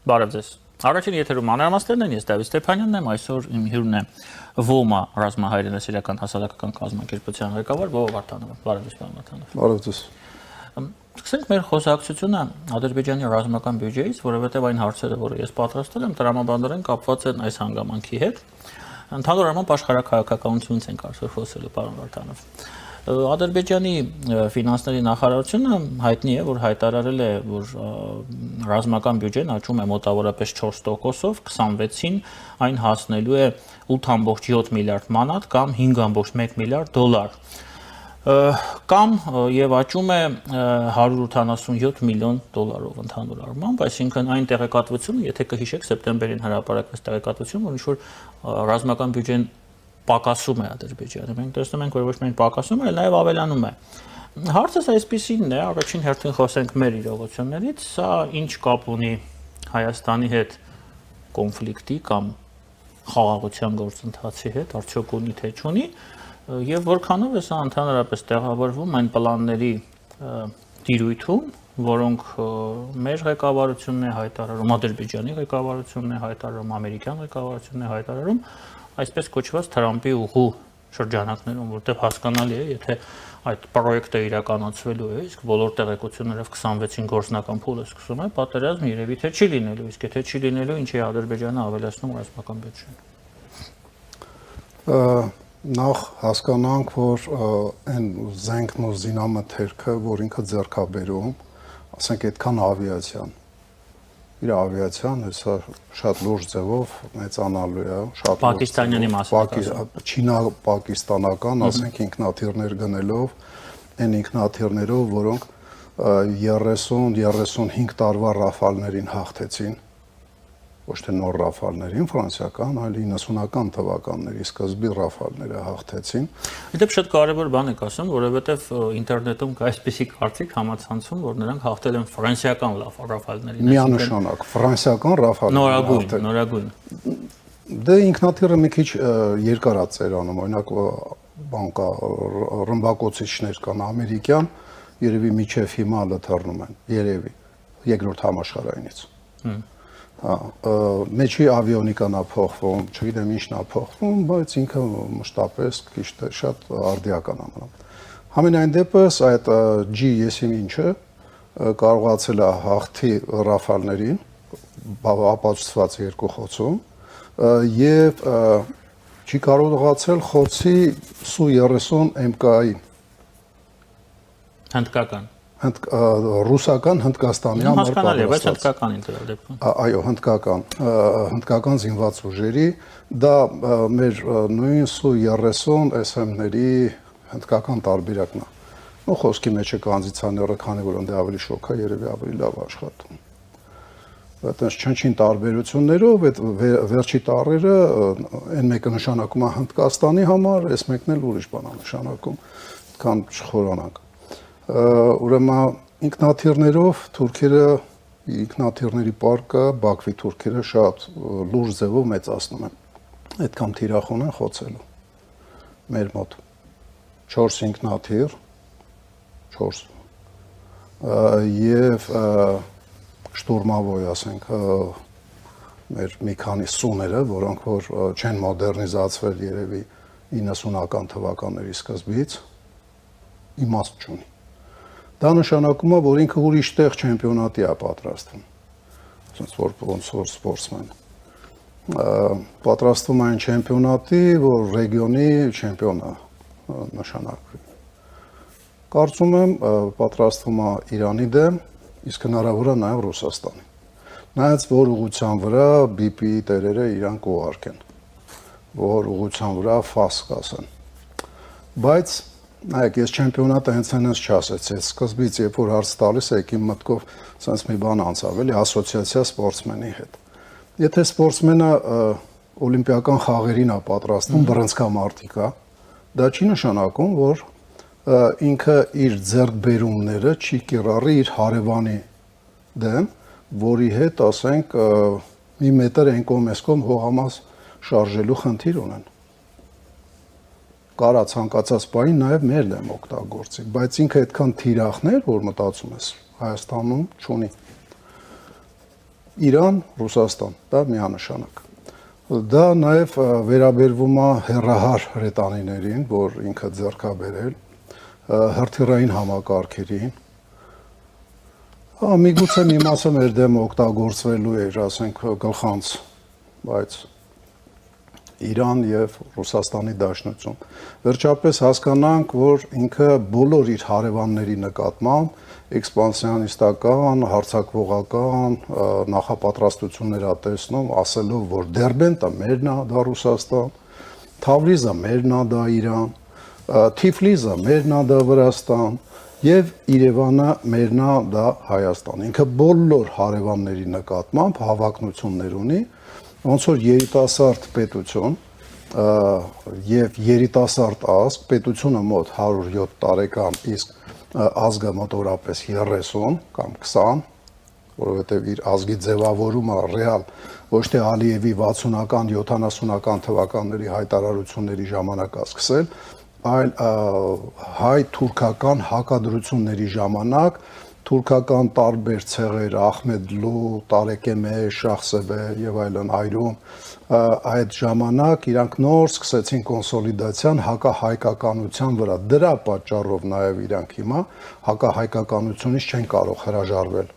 Բարև ձեզ։ Առաջին եթերում մանրամասներն են, ես Դավիթ Ստեփանյանն եմ, այսօր իմ հյուրն է ՈՄԱ ռազմահայրենասիրական հասարակական կազմակերպության ղեկավար Վովա Վարդանովը։ Բարև ձեզ, պարոն Վարդանով։ Բարև ձեզ։ Սկսենք մեր խոսակցությունը Ադրբեջանի ռազմական բյուջեից, որովհետև այն հարցերը, որը ես պատրաստել եմ, տրամաբանորեն կապված են այս հանգամանքի հետ։ Ընդհանուր առմամբ աշխարհաքաղաքականությունից ենք այսօր խոսելու, պարոն Վարդանով։ Ադրբեջանի ֆինանսների նախարարությունը հայտնի է, որ հայտարարել է, որ ռազմական բյուջեն աճում է մոտավորապես 4%-ով, 26-ին այն հասնելու է 8.7 միլիարդ մանատ կամ 5.1 միլիարդ դոլար։ Կամ եւ աճում է 187 միլիոն դոլարով ընդհանուր առմամբ, այսինքն այն տեղեկատվությունը, եթե կհիշեք, սեպտեմբերին հրապարակվեց տեղեկատվություն, որ ինչ-որ ռազմական բյուջեն պակասում է Ադրբեջանը։ Մենք տեսնում ենք, որ ոչ միայն պակասում է, այլ նաեւ ավելանում է։ Հարցս այսպեսին է, առաջին հերթին խոսենք մեր իրողություններից, սա ինչ կապ ունի Հայաստանի հետ կոնֆլիկտի կամ խաղաղության գործընթացի հետ, արդյոք ունի թե չունի, եւ որքանով է սա ընդհանրապես տեղավորվում այն պլանների տիրույթում, որոնք մեր ղեկավարությունն է հայտարարում, Ադրբեջանի ղեկավարությունն է հայտարարում, ամերիկյան ղեկավարությունն է հայտարարում, այսպես կոչված Թրամփի ուղու շրջանակներում, որտեղ հասկանալի է, եթե այդ պրոյեկտը իրականացվելու է, իսկ բոլոր տեղեկություններով 26-ին գործնական փուլը սկսում է, պատերազմ երևի թե չի լինելու, իսկ եթե չի լինելու, ինչի է Ադրբեջանը ավելացնում ռազմական բյուջեն։ Նախ հասկանանք, որ այն զենքն ու զինամթերքը, որ ինքը ձեռք է բերում, ասենք այդքան ավիացիան, իր ավիացիան հեսա շատ լուրջ ձևով մեծանալու է, շատ Պակիստանյանի մասին, չինա-պակիստանական, ասենք ինքնաթիռներ գնելով, այն ինքնաթիռներով, որոնք 30-35 տարվա ռաֆալներին հաղթեցին, ոչ թե նոր ռաֆալներին ֆրանսիական, այլ 90-ական թվականների սկզբի ռաֆալները հաղթեցին։ Իդեպ շատ կարևոր բան եք ասում, որովհետև ինտերնետում կա այսպիսի կարծիք համացանցում, որ նրանք հաղթել են ֆրանսիական ռաֆալներին։ Միանշանակ ֆրանսիական ռաֆալներին։ Նորագույն։ Դե ինքնաթիռը մի քիչ երկար է ծերանում, օրինակ բան կա, ռմբակոծիչներ կան ամերիկյան, երևի միջև հիմա լթռնում են, երևի երկրորդ համաշխարհայինից։ Մեջի ավիոնիկան է փոխվում, չգիտեմ ինչն է փոխվում, բայց ինքը մշտապես քիչ թե շատ արդիական է մնում։ Համենայն դեպս այդ G-եսին ինչը կարողացել է հաղթի ռաֆալներին, ապացուցված երկու խոցում, եւ չի կարողացել խոցի Su-30 MK-ի հնդկական ռուսական հնդկաստանյան հասկանալի է, բայց հնդկականին դրա դեպքում։ Այո, հնդկական զինված ուժերի, դա մեր նույն Su-30 SM-ների հնդկական տարբերակն է։ Ու խոսքի մեջ է կանդիցիոները, քանի որ ընդ ավելի շոկ է, երևի ավելի լավ աշխատում։ Այդպես չնչին տարբերություններով այդ վերջի տառերը այն մեկը նշանակում է Հնդկաստանի համար, այս մեկն էլ ուրիշ բան է նշանակում, քան չխորանանք։ Ուրեմն ինքնաթիռներով թուրքերը ինքնաթիռների պարկը Բաքվի թուրքերը շատ լուրջ ձևով մեծացնում են։ Այդքան թիրախուն են խոցելու մեր մոտ 4 ինքնաթիռ 4 եւ շտուրմավոյ, ասենք, մեր մի քանի սուները, որոնք որ չեն մոդեռնիզացվել երևի 90-ական թվականների սկզբից, իմաստ չունի։ Դա նշանակում է, որ ինքը ուրիշ տեղ չեմպիոնատի է պատրաստվում, ասենց որ ոնց որ սպորտսմեն։ Պատրաստվում այն չեմպիոնատի, որ ռեգիոնի չեմպիոն է նշանակվի։ Կարծում եմ, պատրաստվում է Իրանի դեմ, իսկ հնարավոր է նաև Ռուսաստանի։ Նայած որ ուղղության վրա BP տերերը իրան կուղարկեն, որ ուղղության վրա ֆաս կասեն։ Բայց նայեք, ես չեմպիոնատը հենց այնպես չասեցի, սկզբից երբ որ հարց տալիս եք իմ մտքով sense մի բան անցավ, էլի ասոցիացիա սպորտսմենի հետ։ Եթե սպորտսմենը օլիմպիական խաղերին է պատրաստվում, բռնցքամարտիկ է, դա չի նշանակում, որ ինքը իր ձեռքբերումները չի կիրառի իր հարևանի դեմ, որի հետ, ասենք, մի մետր այն կողմ այս կողմ հողամաս շարժելու խնդիր ունեն։ Կարա ցանկացած բանի նաև մեր դեմ օգտագործի, բայց ինքը այդքան թիրախներ, որ մտածում ես, Հայաստանում չունի։ Իրան, Ռուսաստան, դա միանշանակ։ Դա նաև վերաբերվում է հեռահար հրետանիներին, որ ինքը ձեռք է բերել, հրթիռային համակարգերին։ Միգուցե մի մասը մեր դեմ օգտագործվելու էր, ասենք, գլխանց, բայց Իրան եւ Ռուսաստանի Դաշնություն։ Վերջապես հասկանանք, որ ինքը բոլոր իր հարևանների նկատմամբ էքսպանսիոնիստական, հարձակվողական նախապատրաստություններ ա տեսնում, ասելով, որ Դերբենտը մերն է, դա Ռուսաստան, Թավրիզը մերն է, դա Իրան, Թիֆլիսը մերն է, դա Վրաստան եւ Երևանը մերն է, դա Հայաստան։ Ինքը բոլոր հարևանների նկատմամբ հավակնություններ ունի, ոնց որ երիտասարդ պետություն եւ երիտասարդ ազգ, պետությունը մոտ 107 տարեկան, իսկ ազգը մոտավորապես 30 կամ 20, որովհետեւ իր ազգի ձևավորումը ռեալ ոչ թե Ալիևի 60-ական, 70-ական թվականների հայտարարությունների ժամանակ է սկսել, այլ հայ-թուրքական հակադրությունների ժամանակ թուրքական տարբեր ցեղեր, Ախմեդլու, Տարեկեմե, Շախսեբե եւ այլն այրում, այդ ժամանակ իրանք նոր սկսեցին կոնսոլիդացիան հակահայկականության վրա։ Դրա պատճառով նաեւ իրանք հիմա հակահայկականությունից չեն կարող հրաժարվել։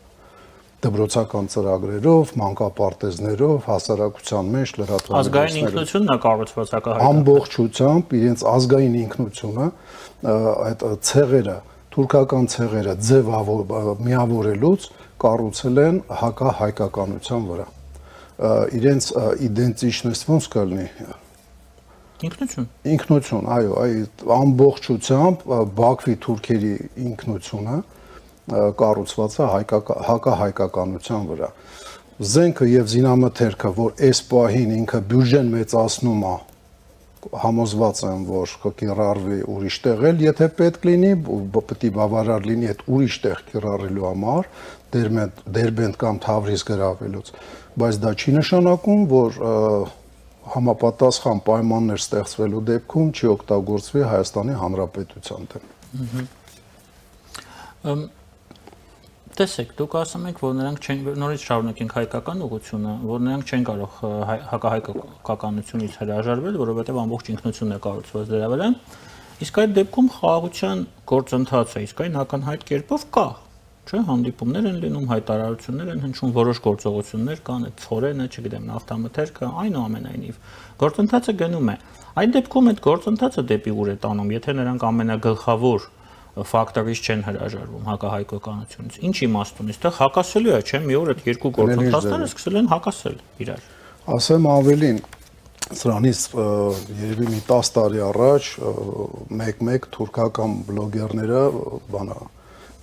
Դբրոցական ծրագրերով, մանկապարտեզներով, հասարակության մեջ լրատվամիջոցներով։ Ազգային ինքնությունն է կառուցված հակահայկական։ Ամբողջությամբ իրենց ազգային ինքնությունը այդ ցեղերը թուրքական ցեղերը միավորելուց կառուցել են հակահայկականության վրա։ Իրենց իդենտիչնես ոնց կլինի։ Ինքնություն, այո, այդ ամբողջությամբ Բաքվի թուրքերի ինքնությունը կառուցված է հակահայկականության վրա։ Զենքը եւ զինամթերքը, որ այս պահին ինքը բյուջեն մեծացնում է, համոզված եմ, որ կկիրառվի ուրիշ տեղ էլ, եթե պետք լինի, պետք է բավարար լինի այդ ուրիշ տեղ կիրառելու համար, Դերբենտ կամ Թավրիզ գրավելուց, բայց դա չի նշանակում, որ համապատասխան պայմաններ ստեղծվելու դեպքում չի օգտագործվի Հայաստանի Հանրապետության դեմ։ Տեսեք, դուք ասում եք, որ նրանք չեն նորից շարունակենք հայկական ուղղությունը, որ նրանք չեն կարող հակահայկականությունից հրաժարվել, որովհետև ամբողջ ինքնությունն է կառուցված դրա վրա։ Իսկ այդ դեպքում խաղաղության գործընթացը իսկայն ակնհայտ կերպով կա, չէ՞, հանդիպումներ են լինում, հայտարարություններ են հնչում, որոշ գործողություններ կան, այդ ցորենը, չգիտեմ, նավթամթերքը, այնուամենայնիվ գործընթացը գնում է։ Այդ դեպքում այդ գործընթացը դեպի ուր է տանում, եթե նրանք ամենագլխավոր ֆակտորից չեն հրաժարվում հակահայկականությունից։ Ինչ իմաստուն է, այստեղ հակասելու է, չէ՞, մի օր այդ երկու գործընթացները սկսել են հակասել իրար։ Ասեմ ավելին, սրանից երևի մի 10 տարի առաջ մեկ թուրքական բլոգերները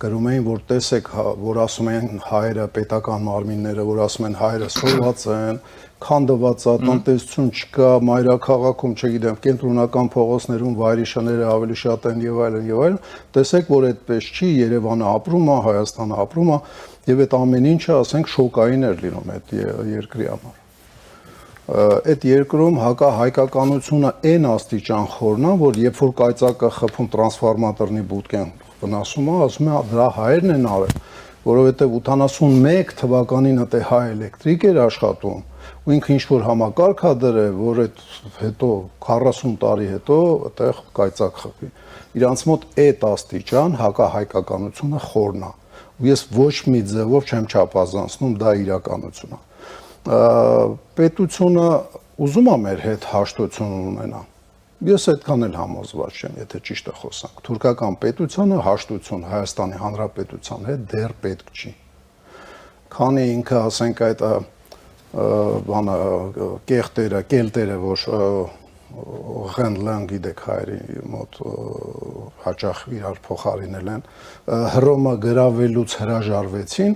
գրում էին, որ տեսեք, որ ասում են հայերը պետական մարմինները, որ ասում են հայերը սոված են, քանդված է, տնտեսություն չկա, մայրաքաղաքում, չգիտեմ, կենտրոնական փողոցներում վայրիշները ավելի շատ են եւ այլն, տեսեք, որ այդպես չի, Երևանը ապրում է, Հայաստանը ապրում է, եւ այդ ամեն ինչը, ասենք, շոկային էր լինում այդ երկրի համար։ Այդ երկրում հակահայկականությունը այն աստիճան խորն է, որ երբ որ կայծակը խփում տրանսֆորմատորնի բուտկեն վնասում է, ասում է դրա հայերն են արել, որովհետեւ 81 թվականին այդ հայ էլեկտրիկ էր աշխատում, ու ինքը ինչ որ համակարգ ա դրել, որ այդ հետո 40 տարի հետո այդտեղ կայծակ խփի։ Իրանց մոտ այդ աստիճան հակահայկականությունը խորն է, ու ես ոչ մի ձևով չեմ չափազանցնում, դա իրականություն է։ Պետությունը ուզում է մեր հետ հաշտություն ունենա։ Ես այդքան էլ համոզված չեմ, եթե ճիշտը խոսանք։ Թուրքական պետությունը հաշտություն Հայաստանի Հանրապետության հետ դեռ պետք չի։ Քանի ինքը, ասենք, այդ բանը կելտերը, որ Ղենլան գիտեք հայերի մոտ հաճախ իրար փոխարինել են, Հռոմը գրավելուց հրաժարվեցին,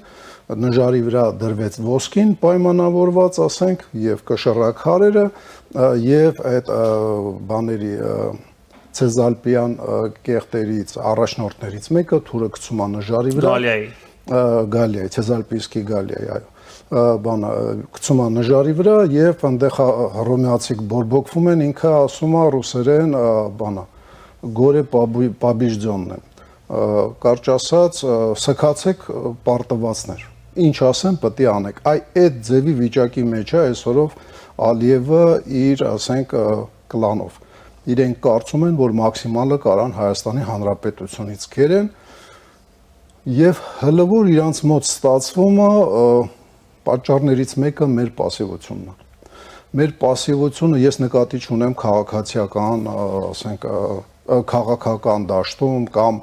նժարի վրա դրվեց ոսկին պայմանավորված, ասենք, եւ կշռաքարերը եւ այդ բաների ցեզալպյան կեղտերից առաջնորդներից մեկը թուրը գցում է նժարի վրա Գալիայի ցեզալպիստի Գալիայի, այո, բանը գցում է նժարի վրա եւ այնտեղ հռոմեացիք բորբոքվում են, ինքը ասում է ռուսերեն բանը գորե պաբիժձոնն է, կարճ ասած սքացեք պարտվածներ, ինչ ասեմ, պետք է անեք։ Այդ ձևի վիճակի մեջ է այսօրով Ալիևը իր, ասենք, կլանով։ Իրենք կարծում են, որ մաքսիմալը կարան Հայաստանի Հանրապետությունից կերեն եւ հələ որ իրանց մոտ ստացվում է պատճառներից մեկը մեր пассивությունն է։ Մեր пассивությունը ես նկատի չունեմ քաղաքացիական, ասենք, քաղաքական դաշտում կամ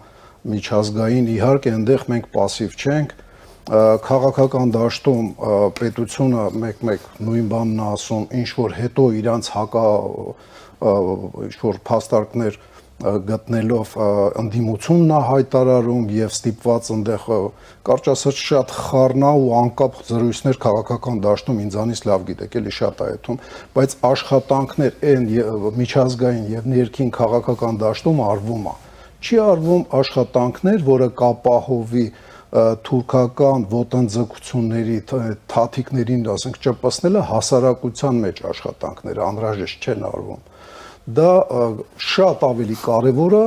միջազգային, իհարկե այնտեղ մենք пассив չենք, քաղաքական դաշտում պետությունը մեկ-մեկ նույն բանն է ասում, ինչ որ հետո իրանց ինչ որ փաստարկներ գտնելով ընդդիմությունն է հայտարարում եւ ստիպված այնտեղ կարճ ասած շատ խառնա ու անկապ զրույցներ քաղաքական դաշտում ինձանից լավ գիտեք, էլի շատ է այդում, բայց աշխատանքներ այն միջազգային եւ ներքին քաղաքական դաշտում արվում է։ Չի արվում աշխատանքներ, որը կապահովի թուրքական ոտնձգությունների թաթիկներին, ասենք, ճպսնելը հասարակության մեջ աշխատանքները անհրաժեշտ չեն արվում։ Դա շատ ավելի կարևոր է,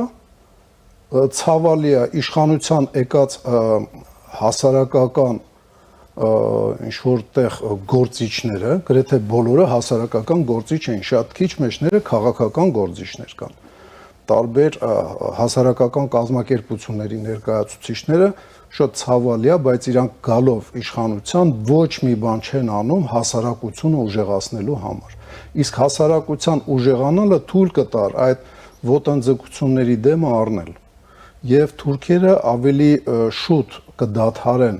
ցավալի է իշխանության եկած հասարակական ինչ որտեղ գործիչները, գրեթե բոլորը հասարակական գործիչ են, շատ քիչ մեջները քաղաքական գործիչներ կան։ Տարբեր հասարակական կազմակերպությունների ներկայացուցիչները շատ ցավալի է, բայց իրանք գալով իշխանության ոչ մի բան չեն անում հասարակությունը ուժեղացնելու համար։ Իսկ հասարակության ուժեղանալը թույլ կտար այդ ոտնձգությունների դեմը առնել եւ թուրքերը ավելի շուտ կդադարեն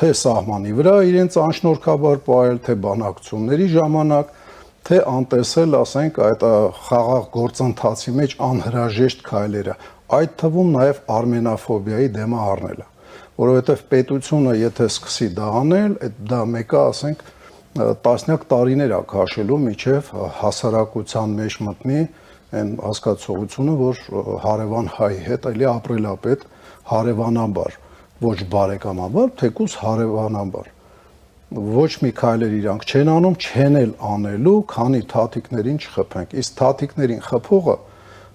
թե սահմանի վրա իրենց անշնորհքաբար պահել, թե բանակցությունների ժամանակ, թե անտեսել, ասենք, այդ խաղաղ գործընթացի մեջ անհրաժեշտ քայլերը, այդ թվում նաեւ արմենաֆոբիայի դեմը առնելը, որովհետեւ պետությունը եթե սկսի դա անել, դա մեկը, ասենք, տասնյակ տարիներ է քաշելու միջև հասարակության մեջ մտնի այն հասկացողությունը, որ հարևան հայ հետ էլի ապրելապետ հարևանաբար, ոչ բարեկամաբար, թեկուզ հարևանաբար։ Ոչ մի քայլեր իրանք չեն անում, չեն էլ անելու, քանի թաթիկներին չխփենք։ Իսկ թաթիկներին խփողը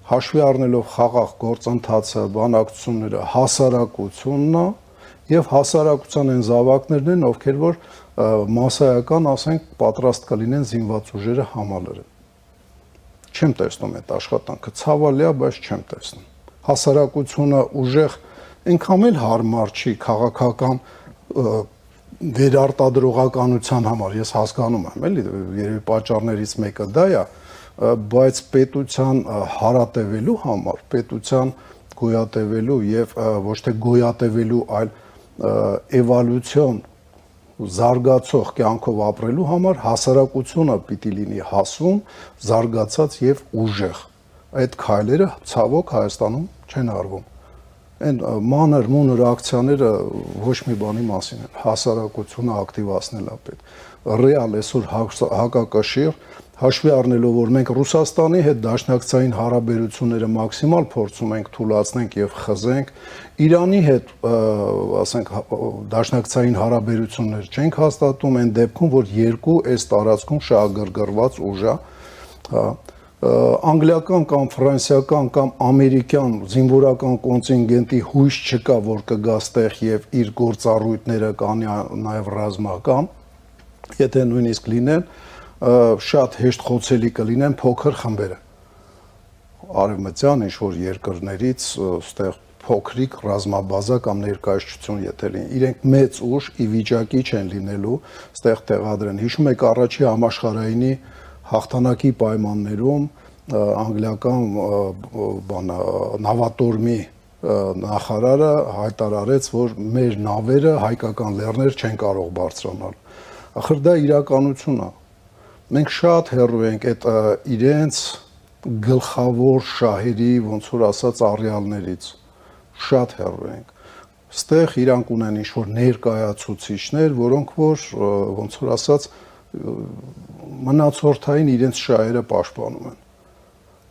հաշվի առնելով խաղաղ գործընթացը, բանակցությունները, հասարակությունն է եւ հասարակության այն զավակներն են, ովքեր որ մասսայական, ասենք, պատրաստ կլինեն զինված ուժերը համալրել։ Չեմ տեսնում այդ աշխատանքը, ցավալի է, բայց չեմ տեսնում։ Հասարակությունը ուժեղ այնքան էլ հարմար չի քաղաքական վերարտադրողականության համար, ես հասկանում եմ, էլի, երևի պատճառներից մեկը դա է, բայց պետության հարատևելու համար, պետության գոյատևելու եւ ոչ թե գոյատևելու, այլ էվոլյուցիոն զարգացող կյանքով ապրելու համար հասարակությունը պիտի լինի հասուն, զարգացած եւ ուժեղ։ Այդ քայլերը ցավոք Հայաստանում չեն արվում։ Այն մանր մունր ակցիաները ոչ մի բանի մասին են, հասարակությունը ակտիվացնել է պետք։ Ռեալ այսօր հակակշիռ հաշվի առնելով, որ մենք Ռուսաստանի հետ դաշնակցային հարաբերությունները մաքսիմալ փորձում ենք թույլատնենք եւ խզենք, Իրանի հետ, ասենք, դաշնակցային հարաբերություններ չենք հաստատում այն դեպքում, որ երկու այս տարածքում շահագրգռված ուժ է, անգլիական կամ ֆրանսիական կամ ամերիկյան զինվորական կոնտինգենտի հույս չկա, որ կգա ստեղ եւ իր գործառույթները կանի նաեւ ռազմական, եթե նույնիսկ լինեն, շատ հեշտ խոցելի կլինեն փոքր խմբերը։ Արևմտյան ինչ-որ երկրներից ստեղ փոքրիկ ռազմաբազա կամ ներկայացություն եթե լինի, իրենք մեծ ուժ ի վիճակի չեն լինելու ստեղ տեղադրեն։ Հիշում եք առաջի համաշխարհայինի հաղթանակի պայմաններում անգլիական նավատորմի նախարարը հայտարարեց, որ մեր նավերը հայկական լեռներ չեն կարող բարձրանալ։ Ախր դա իրականություն է։ Մենք շատ հեռու ենք այդ իրենց գլխավոր շահերի, ոնց որ ասած, առյալներից, շատ հեռու ենք։ Ստեղ իրանք ունեն ինչ-որ ներկայացուցիչներ, որոնք որ, ոնց որ ասած, մնացորդային իրենց շահերը պաշտպանում են։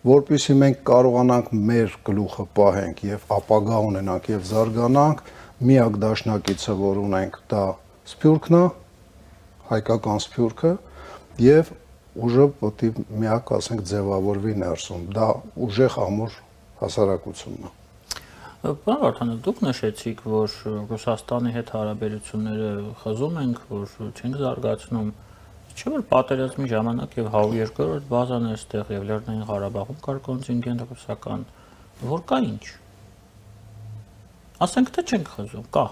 Որպեսզի մենք կարողանանք մեր գլուխը պահենք եւ ապագա ունենանք եւ զարգանանք, միակ դաշնակիցը, որ ունենք, դա Սփյուռքն է, հայկական Սփյուռքը, եւ ուժը պետք է միակ, ասենք, ձևավորվի ներսում։ Դա ուժեղ ամուր հասարակությունն է։ Պարոն Վարդանյան, դուք նշեցիք, որ Ռուսաստանի հետ հարաբերությունները խզում ենք, որ չենք զարգացնում։ Չէ՞ որ պատերազմի ժամանակ եւ 102-րդ բազան է այստեղ եւ Լեռնային Ղարաբաղում կար կոնտինգենտ ռուսական, որ կա ինչ։ Ասենք թե չենք խզում, կա։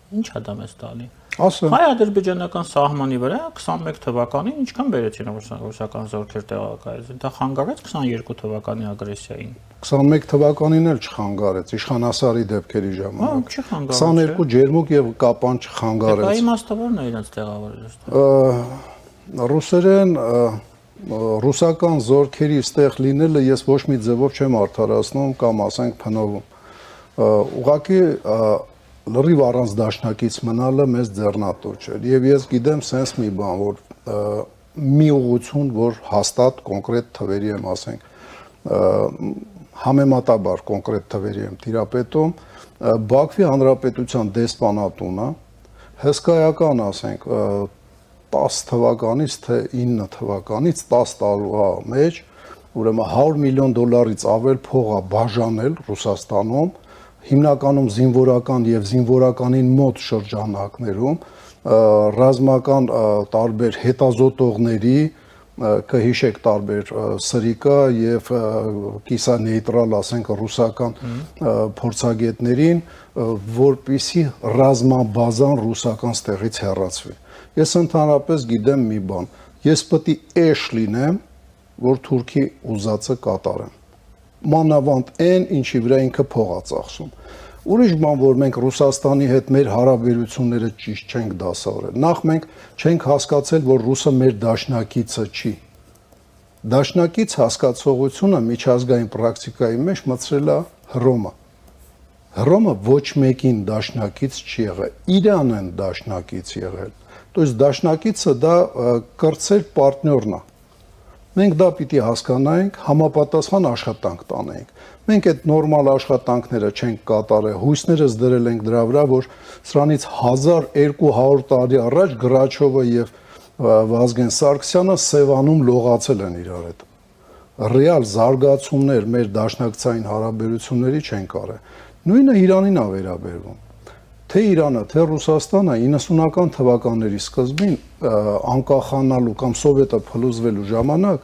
Ինչ է դա մեզ տալի։ Ասեմ, Հայ-ադրբեջանական սահմանի վրա 21 թվականին ինչքան բերեցին ռուսական զորքեր տեղակայեցին։ Դա խանգարեց 22 թվականի ագրեսիային։ 21 թվականին էլ չխանգարեց իշխանասարի դեպքերի Հա, ժամանակ։ չխանգարեց։ 22 ջերմուկ եւ կապան Դա չխանգարեց։ իմաստը ո՞րն է իրենց տեղավորել։ Ռուսերեն ռուսական զորքերի ստեղ լինելը ես ոչ մի ձևով չեմ արդարացնում կամ ասենք փնովում։ Ուղղակի լրիվ առանց դաշնակից մնալը մեզ ձեռնատու չէ։ Եվ ես գիտեմ sense մի բան, որ մի ուղղություն, որ հաստատ կոնկրետ թվերի եմ ասենք համեմատաբար կոնկրետ թվերի եմ տիրապետում, Բաքվի Հանրապետության դեսպանատունը հսկայական ասենք 10 թվականից թե 9 թվականից 10 տարվա մեջ ուրեմն $100 միլիոն ավել փող է բաժանել Ռուսաստանում հիմնականում զինվորական եւ զինվորականին մոտ շրջանակներում ռազմական տարբեր հետազոտողների կհիշեք տարբեր սրիկա եւ կիսանեյտրալ ասենք ռուսական փորձագետներին որպիսի ռազմաբազան ռուսական ստեղից հեռացվի ես ընդհանրապես գիտեմ մի բան ես պետք է էշ լինեմ որ Թուրքի ուզածը կատարեմ մանավանդ այն ինչի վրա ինքը փող է ծախսում ուրիշ բան որ մենք Ռուսաստանի հետ մեր հարաբերությունները ճիշտ չենք դասավորել նախ մենք չենք հասկացել որ ռուսը մեր դաշնակիցը չի դաշնակից հասկացողությունը միջազգային պրակտիկայի մեջ մտցրել է Հռոմը ոչ մեկին դաշնակից չի եղել իրան են դաշնակից եղել то есть դաշնակիցը դա կրծեր պարտներն է մենք դա պիտի հասկանայինք, համապատասխան աշխատանք տանենք։ Մենք այդ նորմալ աշխատանքները չենք կատարել, հույսներս դրել ենք դրա վրա, որ սրանից 1200 տարի առաջ Գրաչովը եւ Վազգեն Սարգսյանը Սևանում լողացել են իրար հետ։ Ռեալ զարգացումներ մեր դաշնակցային հարաբերությունների չեն կարել։ Նույնը Իրանին է վերաբերվում։ Թե Իրանը, թե Ռուսաստանը 90-ական թվականների սկզբին անկախանալու կամ սովետը փլուզվելու ժամանակ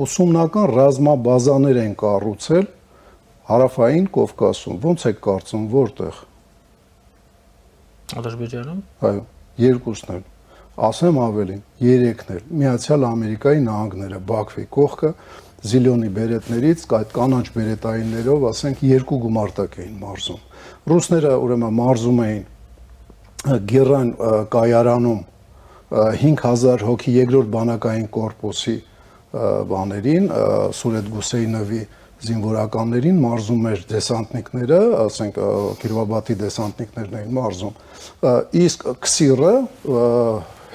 ուսումնական ռազմաբազաներ են կառուցել հարավային Կովկասում։ Ոնց է կարծում որտեղ։ Ադրբեջանում։ Այո, երկուսն են։ Ասեմ ավելին, երեքն էլ։ Միացյալ Ամերիկայի Նահանգները, Բաքվի կողքը զիլյոնի բերետներից, այդ կանաչ բերետայիններով, ասենք, երկու գումարտակ էին մարզում։ Ռուսները ուրեմն մարզում էին Գերան կայարանում 5000 հոգի երկրորդ բանակային կորպուսի բաներին, Սուրետ Գուսեյնովի զինվորականներին մարզում էր դեսանտնիկները, ասենք Կիրովաբադի դեսանտնիկներն էին մարզում։ Իսկ Քսիրը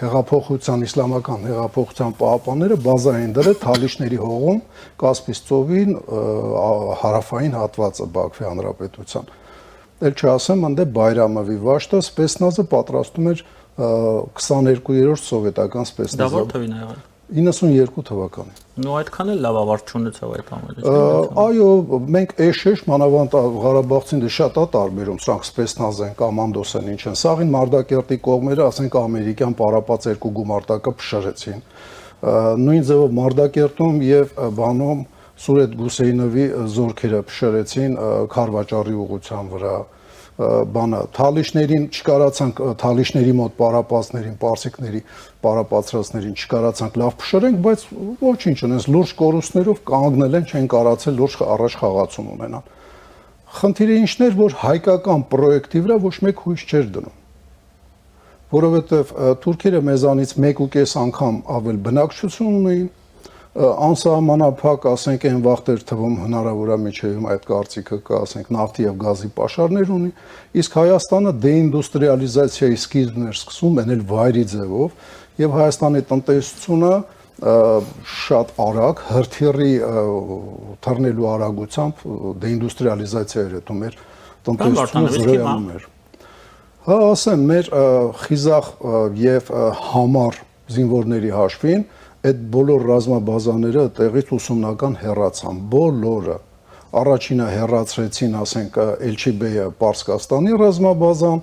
հեղափոխության իսլամական հեղափոխության պահապանները բազա են դրել Թալիշների հողում Կասպից ծովին հարավային հատվածը Բաքվի Հանրապետության։ Էլ չասեմ, ընդ Բայրամովի վաշտը սպեցնազը պատրաստում էր 22-րդ սովետական սպեցնազը։ Դա ո՞ր թվին է եղել։ 92 թվականին։ Նու այդքան էլ լավ ավարտ չունեցավ այդ ամենից։ Այո, մենք էշ մանավանդ Ղարաբաղցին դե շատ է տարբերում, սրանք սպեցնազ են, կամանդոս են, ինչ են։ Սաղին Մարտակերտի կողմերը, ասենք ամերիկյան պարապած երկու գումարտակը փշրեցին։ Նույն ձևով Մարտակերտում եւ բանում Սուրետ Գուսեյնովի զորքերը փշրեցին Խարվաճարի ուղղության վրա բանը Թալիշներին չկարացանք Թալիշների մոտ պարապածներին, պարսիկների պարապածրածներին չկարացանք լավ փշրենք, բայց ոչինչ ունես լուրջ կորուստներով կանգնել են, չեն կարացել լուրջ առաջ խաղացում ունենան։ Խնդիրը ինչն էր, որ հայկական պրոյեկտի վրա ոչ մեկ հույս չէր դնում։ Որովհետև թուրքերը մեզանից 1.5 անգամ ավել բնակչություն ունեին, անսահմանափակ, ասենք, այն վաղտեր թվում հնարավոր է միջևում այդ կարծիքը կա, ասենք, նավթի եւ գազի պաշարներ ունի, իսկ Հայաստանը դեինդուստրիալիզացիայի սկիզբն էր սկսում, այն էլ վայրի ձևով, եւ Հայաստանի տնտեսությունը շատ արագ հրթիռի թռնելու արագությամբ դեինդուստրիալիզացիա էր հետո մեր տնտեսությունը զրոյանում էր։ Հա, ասեմ, մեր խիզախ եւ համառ զինվորների հաշվին այդ բոլոր ռազմաբազաները տեղից ուսումնական հեռացան, բոլորը, առաջինը հեռացրեցին, ասենք, Էլչիբեյը Պարսկաստանի ռազմաբազան,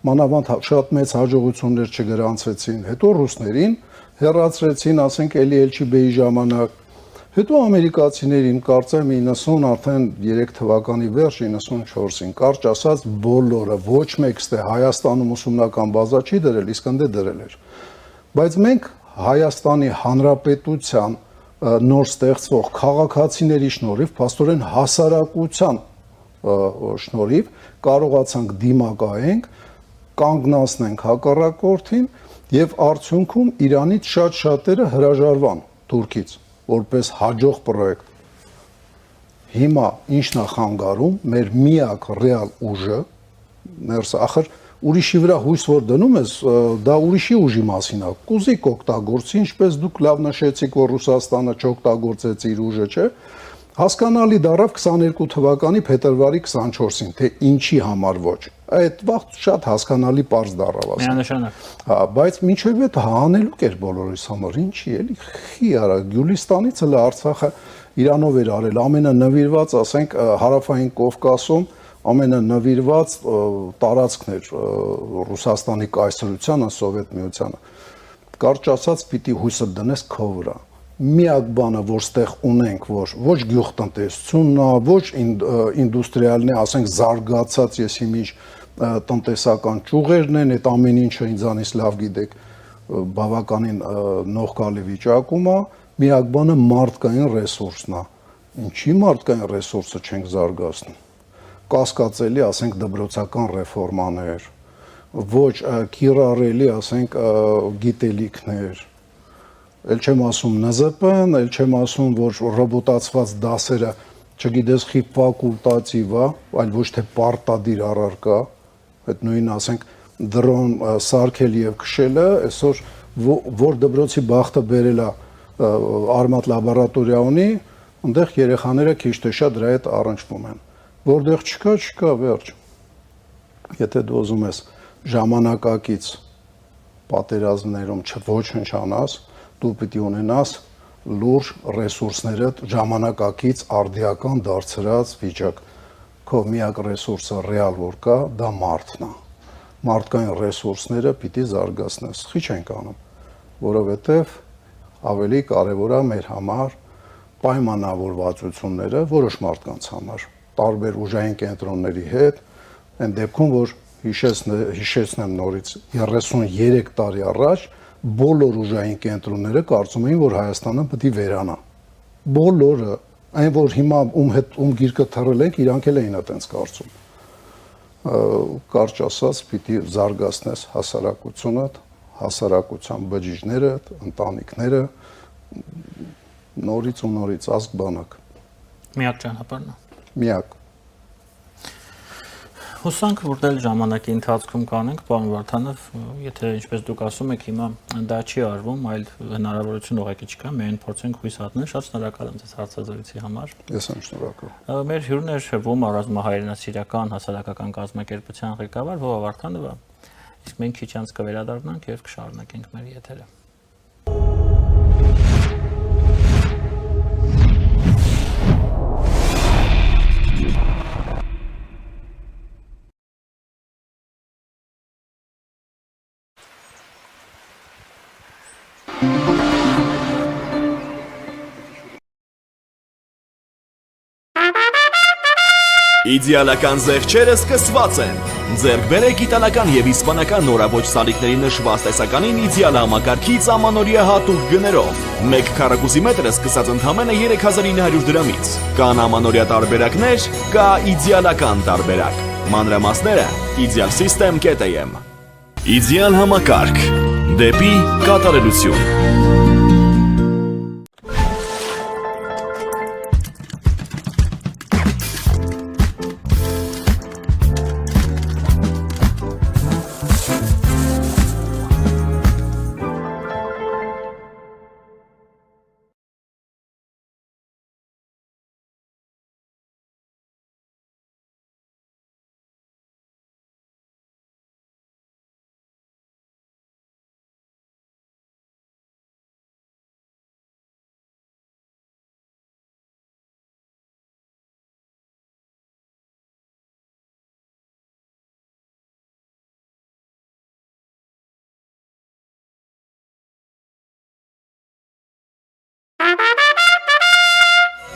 մանավանդ շատ մեծ հաջողություններ չգրանցվեցին, հետո ռուսներին հեռացրեցին, ասենք, էլի Էլչիբեյի ժամանակ, հետո ամերիկացիներին, կարծեմ 90 արդեն 3 թվականի վերջ 94-ին, կարճ ասած բոլորը, ոչ մեկ ստե Հայաստանում ուսումնական բազա չի դրել, իսկ ընդ դրել էր։ Բայց մենք Հայաստանի Հանրապետության նոր ստեղծվող քաղաքացիների շնորհիվ, փաստորեն հասարակության շնորհիվ կարողացանք դիմակայենք, կանգնացնենք հակառակորդին եւ արդյունքում Իրանից շատ-շատերը հրաժարվան Թուրքից որպես հաջող պրոյեկտ։ Հիմա ինչն է խանգարում, մեր միակ ռեալ ուժը, ներս ախր ուրիշի վրա հույս որ դնում ես, դա ուրիշի ուժի մասին է։ Կուզիկ օգտագործի, ինչպես դուք լավ նշեցիք, որ Ռուսաստանը չօգտագործեց իր ուժը, չէ՞։ Հասկանալի դարավ 22 թվականի փետրվարի 24-ին, թե ինչի համար ոչ։ Այդ վաղ շատ հասկանալի པարզ դարավ ասեմ։ Միանշանակ։ Հա, բայց մինչև այդ հանելուկ էր բոլորիս համար, ինչի էլի խի արա, Գյուլիստանից հələ Արցախը Իրանով էր արել, ամենանվիրված, ասենք, հարավային Կովկասում ամենանվիրված տարածքն էր Ռուսաստանի կայսրությանը, Սովետ միությանը։ Կարճ ասած, պիտի հույսը դնես քո վրա։ Միակ բանը, որ ստեղ ունենք, որ ոչ գյուղտնտեսությունն է, ոչ ինդուստրիալն է, ասենք, զարգացած, ես հիմի տնտեսական ճյուղերն են, այդ ամեն ինչը ինձանից լավ գիտեք, բավականին նողկալի վիճակում է, միակ բանը մարդկային ռեսուրսն է։ Ինչի մարդկային ռեսուրսը չենք զարգացնում։ Կասկածելի, ասենք, դպրոցական ռեֆորմաներ, ոչ կիրառելի, ասենք, գիտելիքներ, էլ չեմ ասում ՆԶՊ-ն, էլ չեմ ասում, որ ռոբոտացված դասերը, չգիտես խի ֆակուլտատիվ է, այլ ոչ թե պարտադիր առարկա, այդ նույն, ասենք, դրոն սարքել եւ քշելը, այսօր որ դպրոցի բախտը բերել է Արմատ լաբորատորիա ունի, այնտեղ երեխաները քիչ թե շատ դրա հետ առնչվում են։ Որտեղ չկա, վերջ։ Եթե դու ուզում ես ժամանակակից պատերազմներում ոչինչ անաս, դու պիտի ունենաս լուրջ ռեսուրսները ժամանակակից արդիական դարձրած վիճակ։ Քո միակ ռեսուրսը ռեալ որ կա, դա մարդն է։ Մարդկային ռեսուրսները պիտի զարգացնես։ Խի չենք անում, որովհետև ավելի կարևոր է մեր համար պայմանավորվածությունները որոշ մարդկանց համար, տարբեր ուժային կենտրոնների հետ, այն դեպքում, որ հիշեցնեմ նորից 33 տարի առաջ բոլոր ուժային կենտրոնները կարծում էին, որ Հայաստանը պետք է վերանա։ Բոլորը, այն որ հիմա ում գիրկը թռել ենք, իրանք էլ էին այդպես կարծում։ Կարճ ասած, պիտի զարգացնես հասարակությունդ, հասարակության բջիջները, ընտանիքները, նորից ու նորից ազգ բանակ։ Միակ ճանապարհն է։ Միակ։ Հուսանք, որ դել ժամանակի ընթացքում կանենք, պարոն Վարդանов, եթե ինչպես դուք ասում եք, հիմա դա չի արվում, այլ հնարավորություն ուղղակի չկա, միայն փորձենք հույս հատնել, շատ շնորհակալ եմ ձեզ հարցազրույցի համար։ Ես եմ շնորհակալ։ Մեր հյուրն էր ՈՄԱ ռազմահայրենասիրական հասարակական կազմակերպության ղեկավար Վովա Վարդանովը, իսկ մենք քիչ անց կվերադառնանք եւ կշարունակենք մեր եթերը։ Իդեալական զեղչերը սկսված են։ Ձեռք բերեք իտալական եւ իսպանական նորաոճ սալիկների նշված տեսականին իդեալ համակարգից ամանորյա հատուկ գներով։ Մեկ քառակուսի մետրը սկսած ընդամենը 3900 դրամից։ Կան ամանորյա տարբերակներ, կա իդեալական տարբերակ։ Մանրամասները idealsystem.am։ Իդեալ համակարգ դեպի կատարելություն։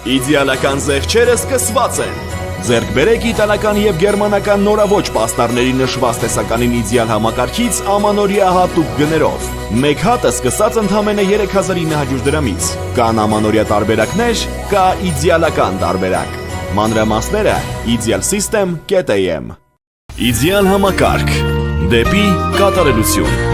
Իդեալական զեղչերը սկսված են։ Ձեռք բերեք իտալական եւ գերմանական նորաոճ պաստառների նշված տեսականին իդեալ համակարգից ամանորյա հատուկ գներով։ Մեկ հատը սկսած ընդամենը 3900 դրամից։ Կան ամանորյա տարբերակներ, կա իդեալական տարբերակ։ Մանրամասները idealsystem.am։ Իդեալ համակարգ դեպի կատարելություն։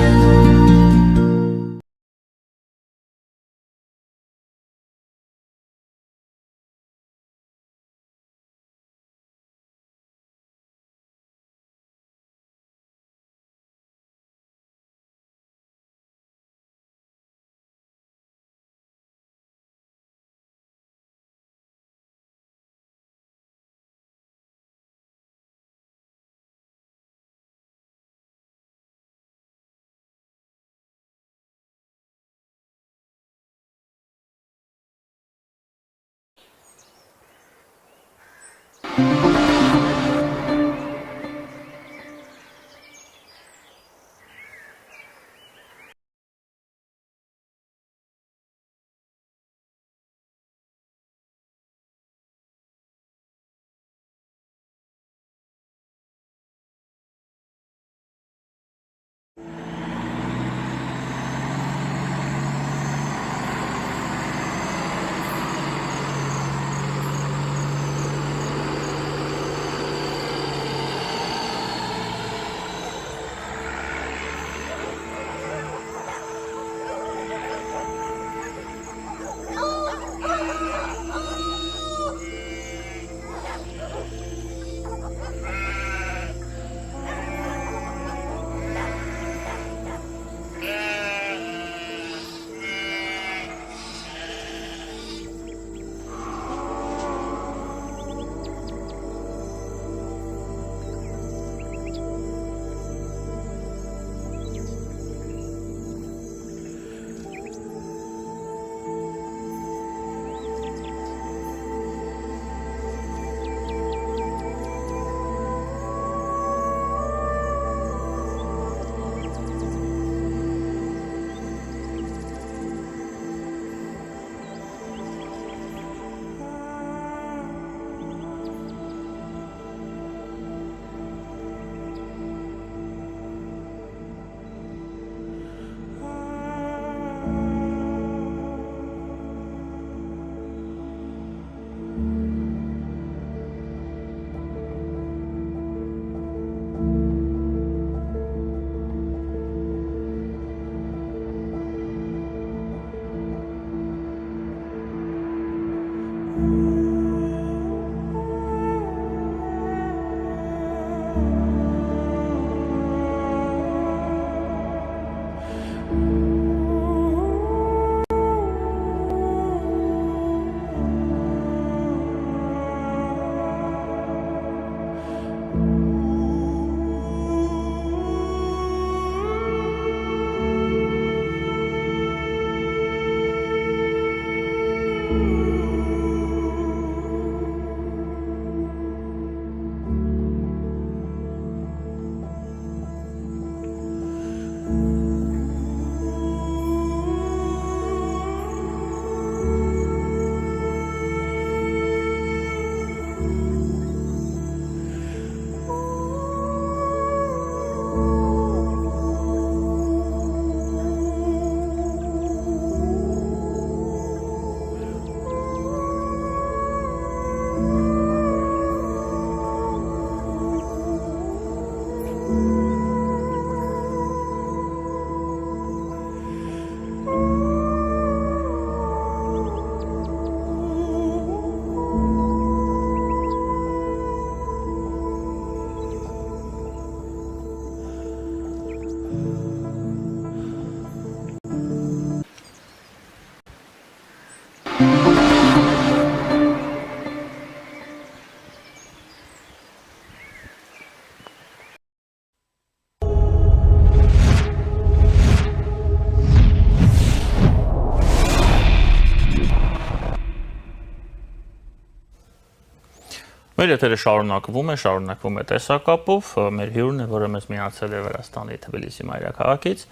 Մեր եթերը շարունակվում է տեսակապով, մեր հյուրն է, որը մեզ միացել է Վրաստանի Թբիլիսի մայրաքաղաքից,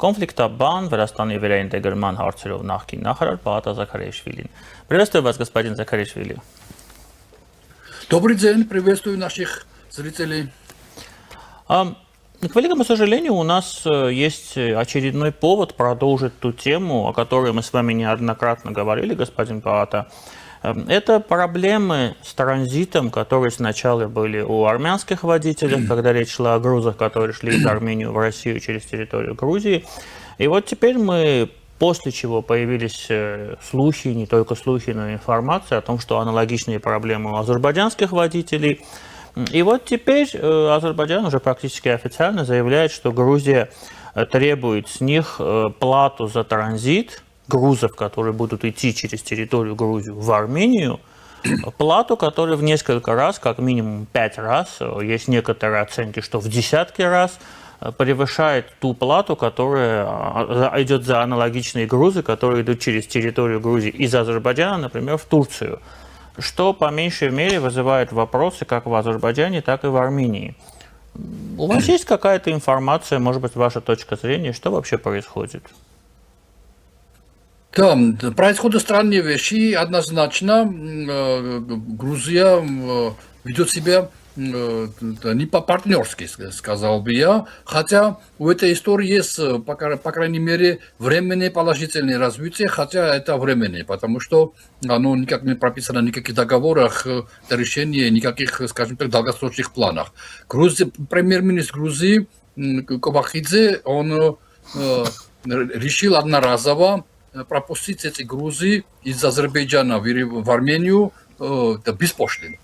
կոնֆլիկտաբան Վրաստանի վերաինտեգրման հարցերով նախկին նախարար Պահատ Закаришвили. Приветствую вас, господин Закаришвили. Добрый день, приветствую наших зрителей. К великому сожалению, у нас есть очередной повод продолжить ту тему, о которой мы с вами неоднократно говорили, господин Паата. Это проблемы с транзитом, которые сначала были у армянских водителей, когда речь шла о грузах, которые шли из Армении в Россию через территорию Грузии. И вот теперь мы, после чего появились слухи, не только слухи, но и информация о том, что аналогичные проблемы у азербайджанских водителей. И вот теперь Азербайджан уже практически официально заявляет, что Грузия требует с них плату за транзит грузов, которые будут идти через территорию Грузии в Армению, плату, которая в несколько раз, как минимум 5 раз, есть некоторые оценки, что в десятки раз, превышает ту плату, которая идет за аналогичные грузы, которые идут через территорию Грузии из Азербайджана, например, в Турцию. Что по меньшей мере вызывает вопросы как в Азербайджане, так и в Армении. У вас есть какая-то информация, может быть, ваша точка зрения, что вообще происходит? Да, происходят странные вещи. Однозначно Грузия ведет себя не по-партнерски, сказал бы я. Хотя у этой истории есть, по крайней мере, временное положительное развитие, хотя это временное, потому что оно никак не прописано в никаких договорах, это решение никаких, скажем так, долгосрочных планах. Премьер-министр Грузии Ковахидзе, он решил одноразово пропустить эти грузы из Азербайджана в Армению без пошлин.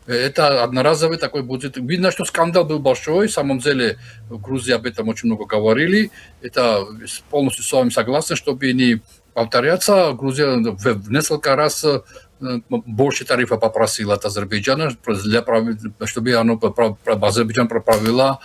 Это одноразовый такой будет. Видно, что скандал был большой. В самом деле в Грузии об этом очень много говорили. Это полностью с вами согласен, чтобы не повторяться. Грузия в несколько раз больше тарифа попросила от Азербайджана, чтобы Азербайджан проправила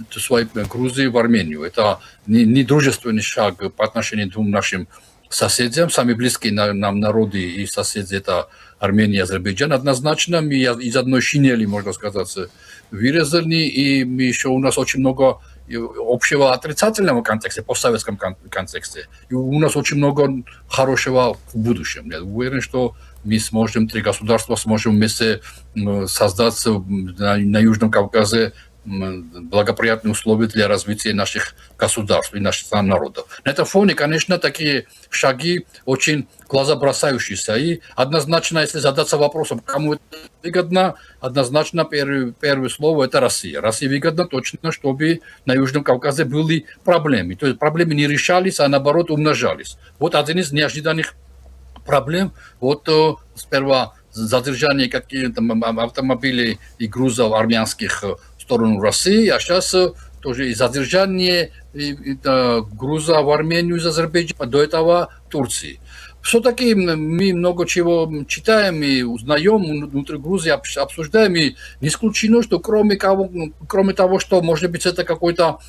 свои грузы в Армению. Это не дружественный шаг по отношению к двум нашим соседям, самые близкие нам народы и соседи, это Армения и Азербайджан. Однозначно мы из одной шинели, можно сказать, вырезаны, и мы еще у нас очень много общего отрицательного контекста, постсоветском контексте. И у нас очень много хорошего в будущем. Я уверен, что мы сможем, три государства сможем вместе создать на Южном Кавказе благоприятные условия для развития наших государств и наших народов. На этом фоне, конечно, такие шаги очень глазобросающиеся. И однозначно, если задаться вопросом, кому это выгодно, однозначно первое слово – это Россия. России выгодно точно, чтобы на Южном Кавказе были проблемы. То есть проблемы не решались, а наоборот умножались. Вот один из неожиданных проблем. Вот сперва задержание каких-то автомобилей и грузов армянских в сторону России, а сейчас тоже и задержание груза в Армению из Азербайджана, до этого в Турции. Все-таки мы много чего читаем и узнаем внутри Грузии, обсуждаем, и не исключено, что кроме того, что может быть это какой-то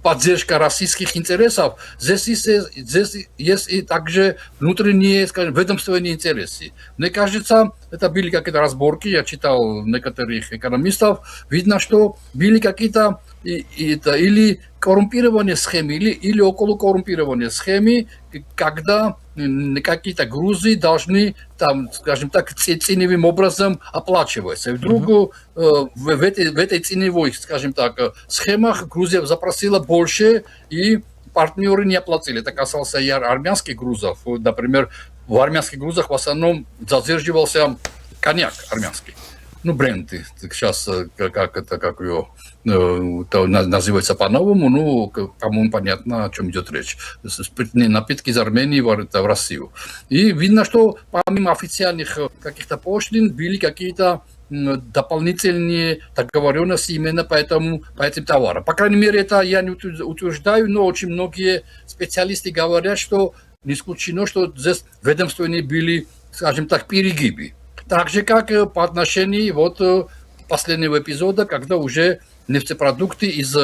поддержка российских интересов, здесь есть и также внутренние, скажем, ведомственные интересы. Мне кажется, это были какие-то разборки, я читал некоторых экономистов, видно, что были какие-то или коррумпированные схемы, или около коррумпированные схемы, когда какие-то грузы должны, там, скажем так, ценовым образом оплачиваться. И вдруг в этой ценовой, скажем так, схемах Грузия запросила больше, и партнеры не оплатили. Это касался и армянских грузов. Например, в армянских грузах в основном задерживался коньяк армянский. Бренды, сейчас как ее называется по-новому, кому понятно, о чем идет речь. Спиртные напитки из Армении в Россию. И видно, что помимо официальных каких-то пошлин были какие-то дополнительные договоренности именно по этим товарам. По крайней мере, это я не утверждаю, но очень многие специалисты говорят, что не исключено, что здесь ведомственные были, скажем так, перегибы. Так же, как по отношению последнего эпизода, когда уже нефтепродукты из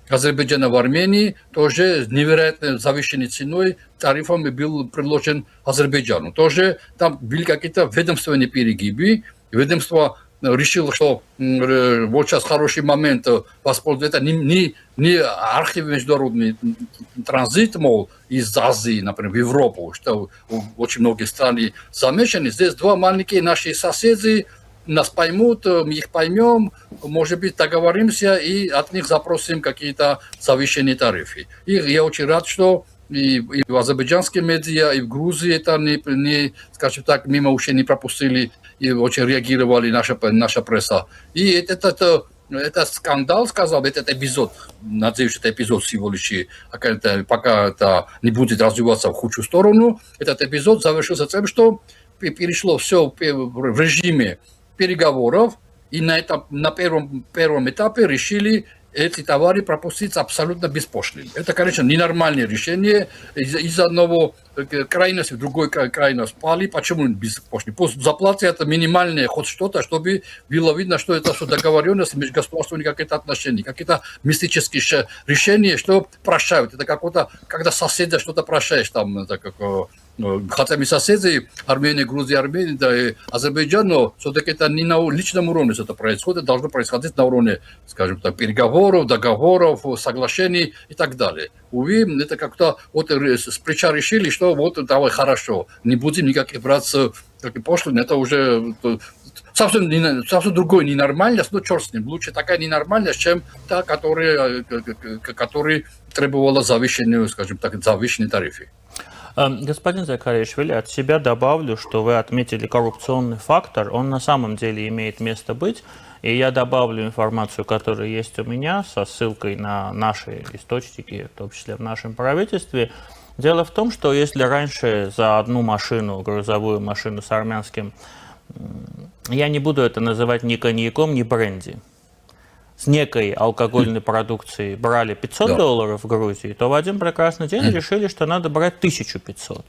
Азербайджана в Армении тоже с невероятно завышенной ценой, тарифами был предложен Азербайджану. Тоже там были какие-то ведомственные перегибы. Ведомства решил, что вот сейчас хороший момент воспользоваться. Это не архив международный транзит, мол, из Азии, например, в Европу, что очень многие страны замешаны. Здесь два маленькие наши соседи нас поймут, мы их поймем, может быть, договоримся и от них запросим какие-то завышенные тарифы. И я очень рад, что и в азербайджанские медиа, и в Грузии это не, скажем так, мимо ушей не пропустили, и очень реагировали наша пресса. И это скандал, сказал, этот эпизод, надеюсь, это эпизод всего лишь, пока это не будет развиваться в худшую сторону, этот эпизод завершился тем, что перешло все в режиме переговоров, и на первом этапе решили эти товары пропустить абсолютно беспошлино. Это, конечно, ненормальное решение. Из одного крайности в другой крайность пали. Почему беспошлино? Пусть заплатят минимальное хоть что-то, чтобы было видно, что это все договоренность между государствами, какие-то отношения, какие-то мистические решения, что прощают. Это какое-то, когда соседа что-то прощаешь, там, это как... Хотя мы соседи, Армения, Грузия, Армения, да, и Азербайджан, но все-таки это не на личном уровне это происходит, должно происходить на уровне, скажем так, переговоров, договоров, соглашений и так далее. Увы, это как-то вот с плеча решили, что вот давай хорошо, не будем никаких брать пошлин, это уже совсем другой ненормальность, но черт с ним. Лучше такая ненормальность, чем та, которая требовала завышенную, скажем так, завышенные тарифы. Господин Закаришвили, от себя добавлю, что вы отметили коррупционный фактор, он на самом деле имеет место быть, и я добавлю информацию, которая есть у меня, со ссылкой на наши источники, в том числе в нашем правительстве. Дело в том, что если раньше за одну машину, грузовую машину с армянским, я не буду это называть ни коньяком, ни бренди, с некой алкогольной продукцией брали $500 в Грузии, то в один прекрасный день решили, что надо брать 1500.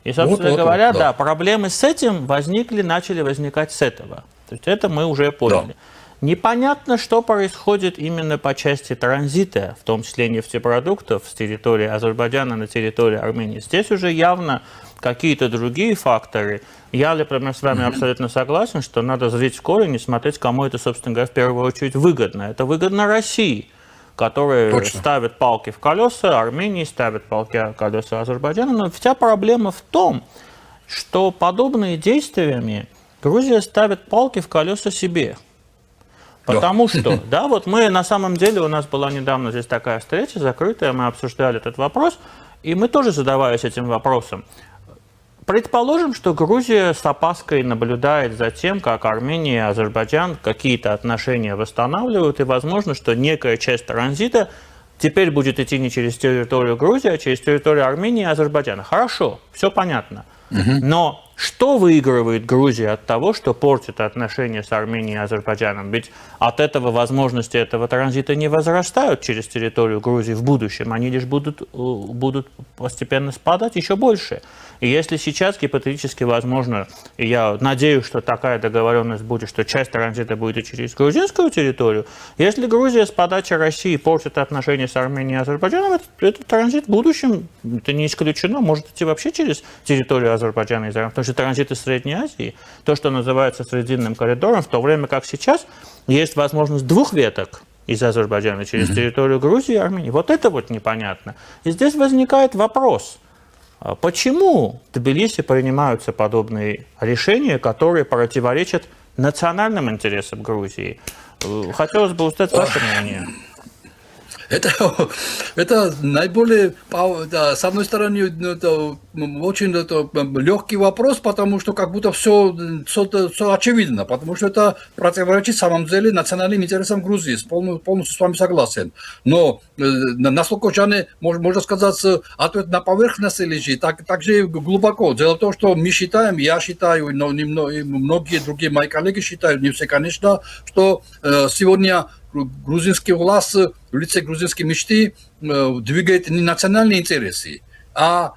И, собственно говоря, да, проблемы с этим начали возникать с этого. То есть это мы уже поняли. Да. Непонятно, что происходит именно по части транзита, в том числе нефтепродуктов, с территории Азербайджана на территорию Армении. Здесь уже явно какие-то другие факторы. Я, например, с вами абсолютно согласен, что надо зрить в корень и смотреть, кому это, собственно говоря, в первую очередь выгодно. Это выгодно России, которая ставит палки в колеса Армении, ставит палки в колеса Азербайджана. Но вся проблема в том, что подобными действиями Грузия ставит палки в колеса себе. Потому что, да, вот мы на самом деле, у нас была недавно здесь такая встреча закрытая, мы обсуждали этот вопрос, и мы тоже задавались этим вопросом. Предположим, что Грузия с опаской наблюдает за тем, как Армения и Азербайджан какие-то отношения восстанавливают, и возможно, что некая часть транзита теперь будет идти не через территорию Грузии, а через территорию Армении и Азербайджана. Хорошо, все понятно. Но что выигрывает Грузия от того, что портит отношения с Арменией и Азербайджаном? Ведь от этого возможности этого транзита не возрастают через территорию Грузии в будущем, они лишь будут постепенно спадать еще больше. И если сейчас гипотетически возможно, и я надеюсь, что такая договоренность будет, что часть транзита будет через грузинскую территорию, если Грузия с подачи России портит отношения с Арменией и Азербайджаном, этот транзит в будущем, это не исключено, может идти вообще через территорию Азербайджана и Азербайджана. Потому что транзит из Средней Азии, то, что называется Срединным коридором, в то время как сейчас есть возможность двух веток из Азербайджана через территорию Грузии и Армении. Вот это вот непонятно. И здесь возникает вопрос, почему в Тбилиси принимаются подобные решения, которые противоречат национальным интересам Грузии? Хотелось бы узнать ваше мнение. Это наиболее, да, с одной стороны, это очень легкий вопрос, потому что как будто все очевидно, потому что это противоречит, в самом деле, национальным интересам Грузии. Полностью с вами согласен. Но насколько можно сказать, ответ на поверхности лежит, также глубоко. Дело в том, что мы считаем, я считаю, но многие другие мои коллеги считают, не все, конечно, что сегодня грузинский власть в лице грузинской мечты двигает не национальные интересы, а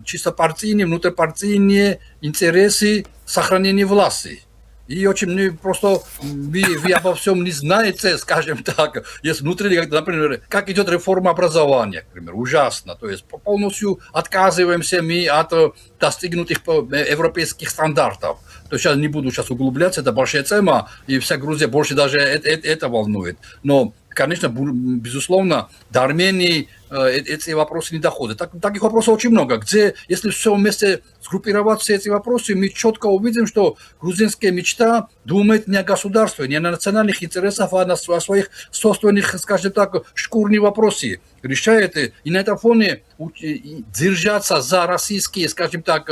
чисто партийные, внутрипартийные интересы сохранения власти. И очень просто вы обо всем не знаете, скажем так, есть внутри, например, как идет реформа образования, например, ужасно, то есть полностью отказываемся мы от достигнутых европейских стандартов. То сейчас не буду сейчас углубляться, это большая тема, и вся Грузия больше даже это волнует. Но, конечно, безусловно, до Армении эти вопросы не доходят. Таких вопросов очень много, где, если все вместе сгруппировать все эти вопросы, мы четко увидим, что грузинская мечта думает не о государстве, не о национальных интересах, а о своих собственных, скажем так, шкурные вопросы решает. И на этом фоне держаться за российские, скажем так,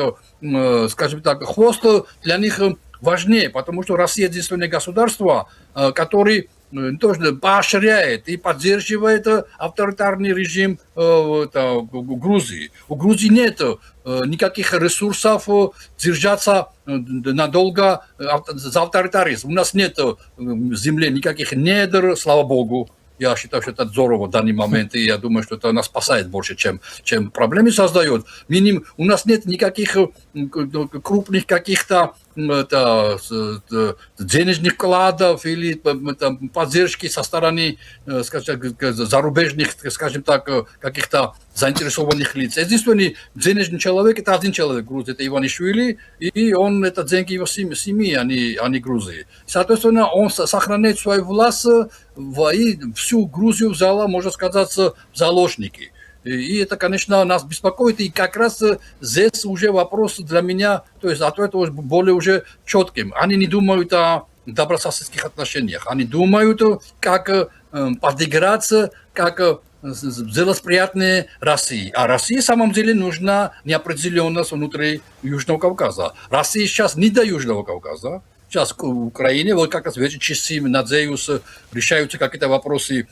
хвост для них важнее, потому что Россия единственное государство, которое тоже поощряет и поддерживает авторитарный режим Грузии. У Грузии нет никаких ресурсов держаться надолго за авторитаризм. У нас нет в земле никаких недр, слава богу. Я считаю, что это здорово в данный момент, и я думаю, что это нас спасает больше, чем проблемы создает. У нас нет никаких крупных каких-то денежных вкладов или поддержки со стороны, скажем, зарубежных, скажем так, каких-то заинтересованных лиц. Единственный денежный человек – это один человек в Грузии, это Иванишвили, и он, это деньги его семьи, а не Грузии. Соответственно, он сохраняет свою власть, и всю Грузию взяла, можно сказать, в заложники. И это, конечно, нас беспокоит, и как раз здесь уже вопрос для меня, то есть ответ более уже четким. Они не думают о добрососедских отношениях, они думают, как подыграться, как сделать приятное России. А России, в самом деле, нужна неопределенность внутри Южного Кавказа. Россия сейчас не до Южного Кавказа. Сейчас в Украине, вот как раз в эти часы, надеюсь, решаются какие-то вопросы,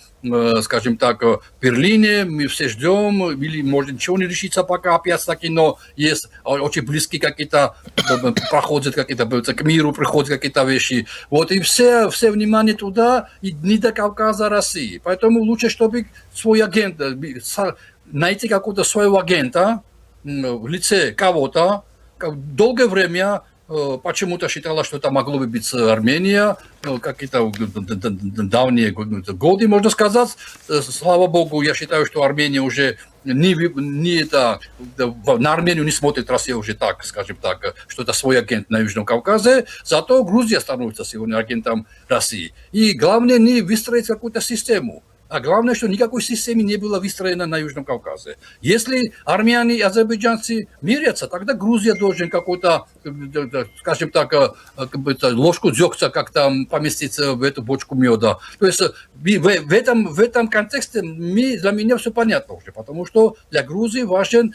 скажем так, в Берлине, мы все ждем, или, может, ничего не решится пока опять-таки, но есть очень близкие какие-то, проходят какие-то, к миру приходят какие-то вещи. Вот, и все внимание туда, и не до Кавказа, России. Поэтому лучше, чтобы свой агент, найти какого-то своего агента в лице кого-то, долгое время почему-то считала, что это могло бы быть Армения, какие-то давние годы, можно сказать. Слава богу, я считаю, что Армения уже на Армению не смотрит Россия уже так, скажем так, что это свой агент на Южном Кавказе, зато Грузия становится сегодня агентом России. И главное не выстроить какую-то систему. А главное, что никакой системы не было выстроено на Южном Кавказе. Если армяне и азербайджанцы мирятся, тогда Грузия должен какой-то, скажем так, ложку дегтя как-то поместить в эту бочку меда. То есть в этом контексте для меня все понятно уже, потому что для Грузии важен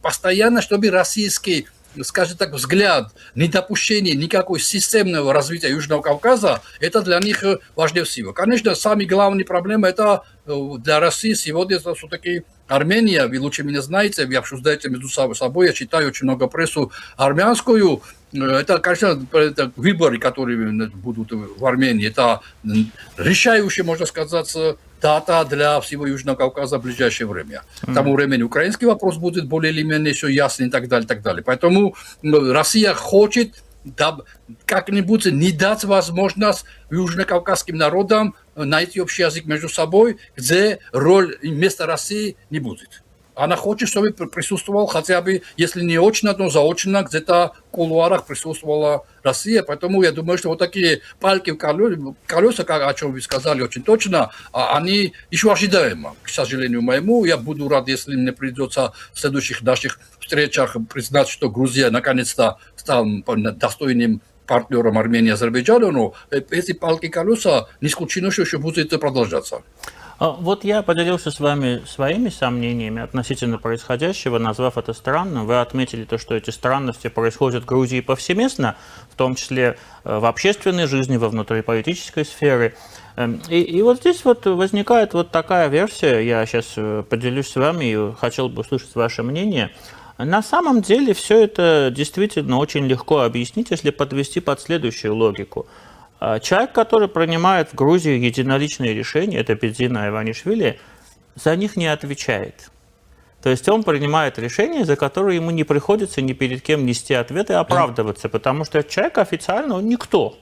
постоянно, чтобы российский, скажем так, взгляд, недопущение никакой системного развития Южного Кавказа, это для них важнее всего. Конечно, самая главная проблема это для России сегодня это все-таки Армения. Вы лучше меня знаете, вы обсуждаете между собой, я читаю очень много прессу армянскую. Это, конечно, это выборы, которые будут в Армении, это решающие, можно сказать, дата для всего Южного Кавказа в ближайшее время. К тому времени украинский вопрос будет более или менее все ясно и так далее, и так далее. Поэтому Россия хочет как-нибудь не дать возможность южнокавказским народам найти общий язык между собой, где роль и место России не будет. Она хочет, чтобы присутствовал хотя бы, если не очно, то заочно, где-то в кулуарах присутствовала Россия. Поэтому я думаю, что вот такие палки в колеса, о чем вы сказали очень точно, они еще ожидаемы, к сожалению моему. Я буду рад, если мне придется в следующих наших встречах признать, что Грузия наконец-то стала достойным партнером Армении и Азербайджана, но эти палки и колеса не исключено, что еще будет продолжаться. Вот я поделился с вами своими сомнениями относительно происходящего, назвав это странным. Вы отметили то, что эти странности происходят в Грузии повсеместно, в том числе в общественной жизни, во внутриполитической сфере. И вот здесь вот возникает вот такая версия, я сейчас поделюсь с вами и хотел бы услышать ваше мнение. На самом деле все это действительно очень легко объяснить, если подвести под следующую логику. Человек, который принимает в Грузии единоличные решения, это Бедзина Иванишвили, за них не отвечает. То есть он принимает решения, за которые ему не приходится ни перед кем нести ответы и оправдываться, потому что этот человек официально он никто.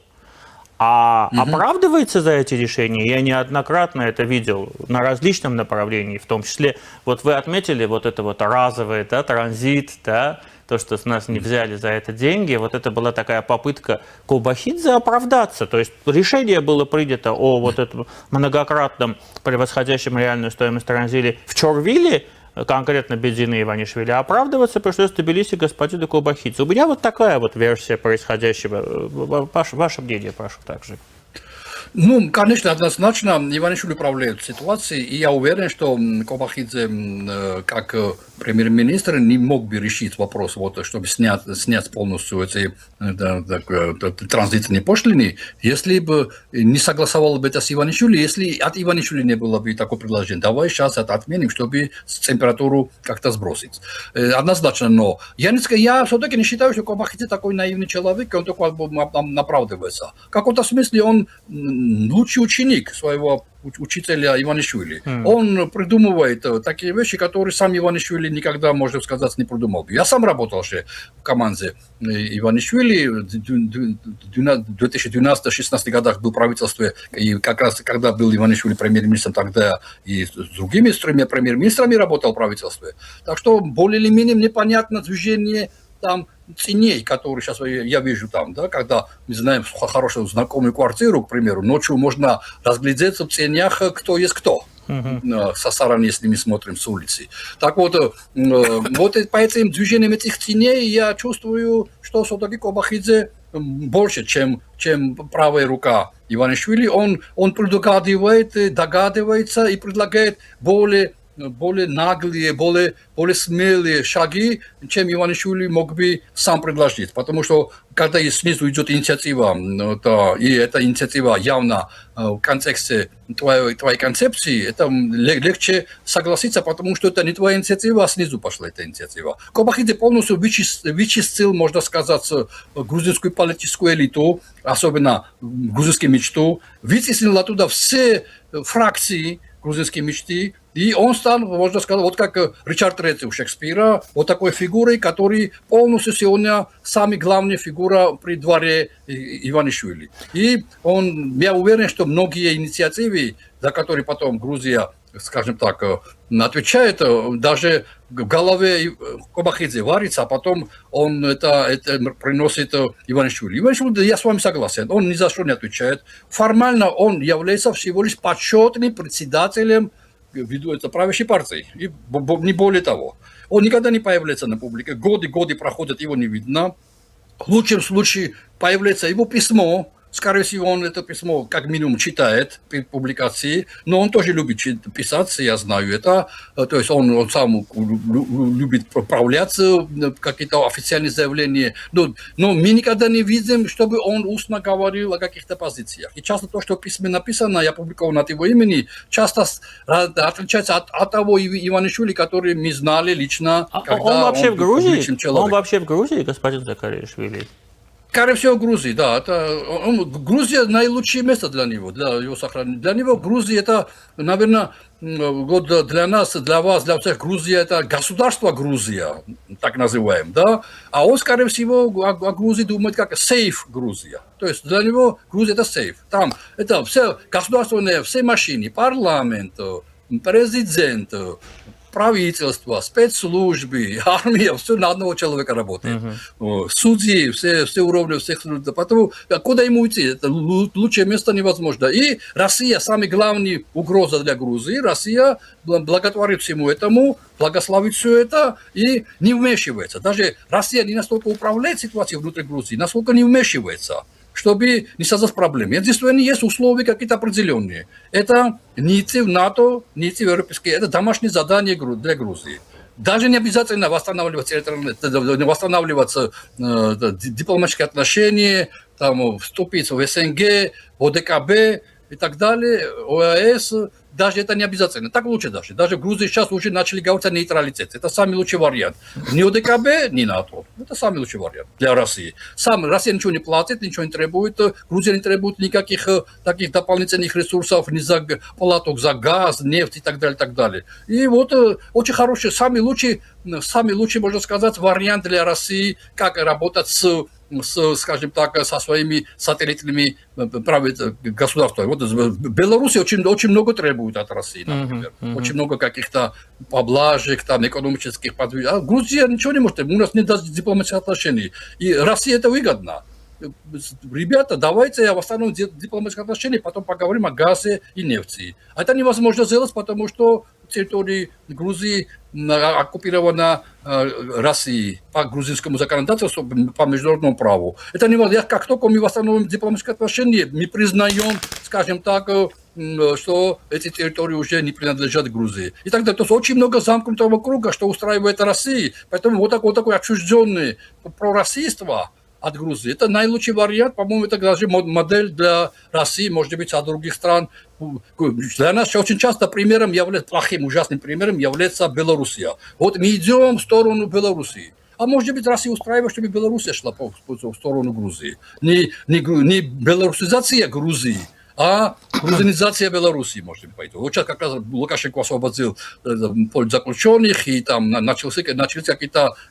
А оправдывается за эти решения, я неоднократно это видел на различном направлении, в том числе, вот вы отметили вот это вот разовое, да, транзит, да, то, что с нас не взяли за это деньги, вот это была такая попытка Кобахидзе оправдаться, то есть решение было принято о вот этом многократном превосходящем реальную стоимость транзита в Чорвиле, конкретно Бедзины и Иванишвили, оправдываться пришлось Тбилиси господину Кобахидзе. У меня вот такая вот версия происходящего. Ваше мнение, прошу, также. Ну, конечно, однозначно Иванишвили управляет ситуацией, и я уверен, что Кобахидзе, как премьер-министр, не мог бы решить вопрос, вот, чтобы снять полностью эти транзитные пошлины, если бы не согласовал бы это с Иванишвили, если от Иванишвили не было бы такого предложения. Давай сейчас это отменим, чтобы температуру как-то сбросить. Однозначно, но я все-таки не считаю, что Кобахидзе такой наивный человек, он только оправдывается. В каком-то смысле он лучший ученик своего учителя Иванишвили. Он придумывает такие вещи, которые сам Иванишвили никогда, можно сказать, не придумал. Я сам работал же в команде Иванишвили. В 2012-2016 годах был в правительстве, и как раз когда был Иванишвили премьер-министром, тогда и с другими премьер-министрами работал в правительстве. Так что более или менее непонятно движение там ценей, которые сейчас я вижу там, да, когда мы знаем хорошую знакомую квартиру, к примеру, ночью можно разглядеться в ценях, кто есть кто. Со стороны, если мы смотрим с улицы. Так вот, по этим движениям этих теней я чувствую, что все-таки Кобахидзе больше, чем правая рука Иванишвили. Он предугадывает, догадывается и предлагает более наглые, более смелые шаги, чем Иванишвили мог бы сам предложить. Потому что, когда снизу идет инициатива, и эта инициатива явно в контексте твоей концепции, это легче согласиться, потому что это не твоя инициатива, а снизу пошла эта инициатива. Кобахидзе полностью вычистил, можно сказать, грузинскую политическую элиту, особенно грузинскую мечту, вытеснил оттуда все фракции грузинские мечты, и он стал, можно сказать, вот как Ричард III у Шекспира, вот такой фигурой, который полностью сегодня самая главная фигура при дворе Иванишвили. И я уверен, что многие инициативы, за которые потом Грузия, скажем так, отвечает, даже в голове Кобахидзе варится, а потом он это приносит Иванишвили. Иванишвили, я с вами согласен, он ни за что не отвечает. Формально он является всего лишь почетным председателем ввиду это правящей партии, и не более того. Он никогда не появляется на публике, годы проходят, его не видно. В лучшем случае появляется его письмо, скорее всего, он это письмо как минимум читает при публикации, но он тоже любит писать, я знаю это. То есть он сам любит проявляться, какие-то официальные заявления. Но мы никогда не видим, чтобы он устно говорил о каких-то позициях. И часто то, что в письме написано, я опубликовано от его имени, часто отличается от того Иванишвили, который мы знали лично. Он вообще в Грузии? Он вообще в Грузии, господин Закаришвили? Скорее всего, Грузия, да. Грузия наилучшее место для него, для его сохранения. Для него Грузия это, наверное, для нас, для вас, для всех Грузия это государство Грузия, так называем, да. А он, скорее всего, о Грузии думает как сейф Грузия. То есть для него Грузия это сейф. Там это все государственные, все машины, парламент, президент, правительство, спецслужбы, армия, все на одного человека работает. Судьи, все уровни, всех судей. Поэтому куда ему уйти? Это лучшее место невозможно. И Россия, самая главная угроза для Грузии, Россия благотворит всему этому, благословит все это и не вмешивается. Даже Россия не настолько управляет ситуацией внутри Грузии, насколько не вмешивается, чтобы не создать проблем. Единственное, есть условия какие-то определенные. Это не идти в НАТО, не идти в Европейский, это домашнее задание для Грузии. Даже не обязательно восстанавливать дипломатические отношения, там, вступить в СНГ, в ОДКБ и так далее, ОАЭС. даже это не обязательно. Так лучше даже. Даже в Грузии сейчас уже начали говорить о нейтралитете. Это самый лучший вариант. Ни ОДКБ, ни НАТО. Это самый лучший вариант для России. Россия ничего не платит, ничего не требует. Грузия не требует никаких таких дополнительных ресурсов, ни за платок за газ, нефть и так далее, так далее. И вот очень хороший, самый лучший, можно сказать, вариант для России, как работать скажем так, со своими сателлитными государствами. Вот Беларусь очень много требует от России, например. Очень много каких-то поблажек, там, экономических подвижек. А Грузия ничего не может. У нас нет даже дипломатических отношений. И России это выгодно. Ребята, давайте восстановим дипломатические отношения, потом поговорим о газе и нефти. Это невозможно сделать, потому что территория Грузии оккупирована Россией по грузинскому законодательству, по международному праву. Это невозможно. Как только мы восстановим дипломатические отношения, мы признаем, скажем так, что эти территории уже не принадлежат Грузии. И так далее. То есть очень много замкнутого круга, что устраивает Россию. Поэтому вот такое отчужденное пророссийство от Грузии. Это наилучший вариант, по-моему, это даже модель для России, может быть, от других стран. Для нас очень часто примером является, плохим, ужасным примером является Белоруссия. Вот мы идем в сторону Белоруссии. А может быть, Россия устраивает, чтобы Белоруссия шла в сторону Грузии. Не белорусизация Грузии, а грузинизация Белоруссии, может быть, пойти. Вот сейчас как раз Лукашенко освободил политзаключенных, и там начались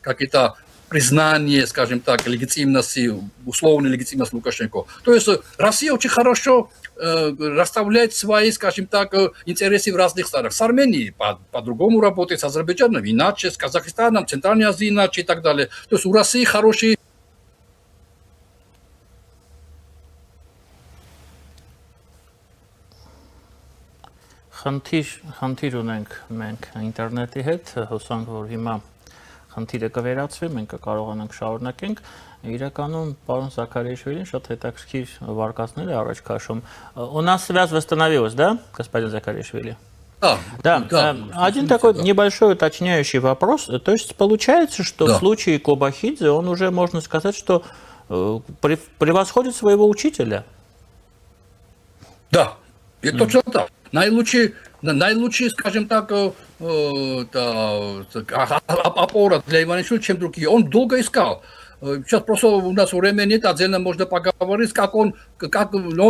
какие-то признание, скажем так, легитимности, условной легитимности Лукашенко. То есть Россия очень хорошо расставляет свои, скажем так, интересы в разных странах. С Арменией по-другому работает, с Азербайджаном иначе, с Казахстаном, Центральной Азией иначе и так далее. То есть у России хорошие... Խնդիր ունենք մենք ինտերնետի հետ, հուսանք, որ հիմա խնդիրը կվերացվի, մենք կարողանանք շարունակենք։ Իրականում պարոն Զաքարիաշվիլին շատ հետաքրքիր վարկածներ է առաջ քաշում։ У нас связь восстановилась, да, господин Закаришвили? Да. Один такой небольшой уточняющий вопрос. То есть получается, что в случае Кобахидзе он уже, можно сказать, что превосходит своего учителя? Да, это точно так. Наилучший, скажем так, опора для Иванишвили, чем другие. Он долго искал. Сейчас просто у нас времени нет, отдельно можно поговорить, как он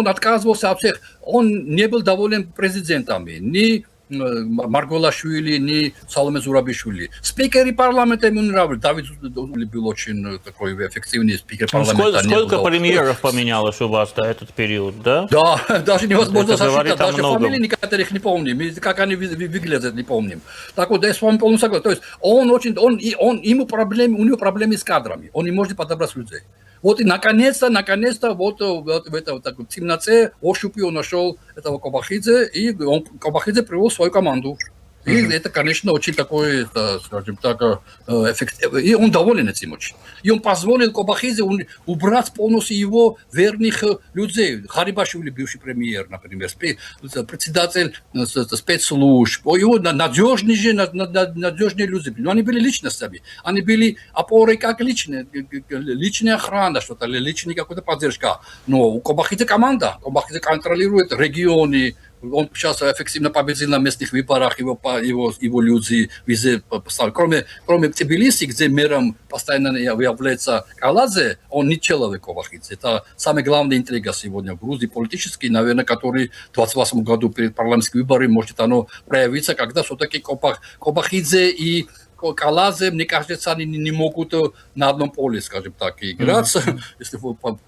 отказывался от всех. Он не был доволен президентами, ни Марголашвили, ни Саломе Зурабишвили. Спикеры парламента ему не нравились. Давид был очень такой эффективный спикер парламента. Сколько премьеров поменялось у вас за этот период, да? Да, даже невозможно сосчитать. Даже фамилии некоторых не помним. Как они выглядят, не помним. Так вот, я с вами полностью согласен. То есть у него проблемы с кадрами. Он не может подобрать людей. Вот и наконец-то, вот в этой такой темноте ощупью он нашел этого Кобахидзе, и Кобахидзе привел свою команду. И это, конечно, очень такой, скажем так, эффективно. И он доволен этим очень. И он позволил Кобахидзе убрать полностью его верных людей. Харибашвили, бывший премьер, например, председатель спецслужб. Его надежнее люди. Но они были личностями. Они были опорой как личная охрана, что-то, личная какая-то поддержка. Но у Кобахидзе команда. Кобахидзе контролирует регионы. Он сейчас эффективно победил на местных выборах, его люди везде поставили. Кроме Тбилиси, где мэром постоянно является Каладзе, он не человек Кобахидзе. Это самая главная интрига сегодня в Грузии, политический, наверное, который в 2028 году перед парламентскими выборами может оно проявиться, когда все-таки Кобахидзе и Каладзе, мне кажется, они не могут на одном поле, скажем так, играть, если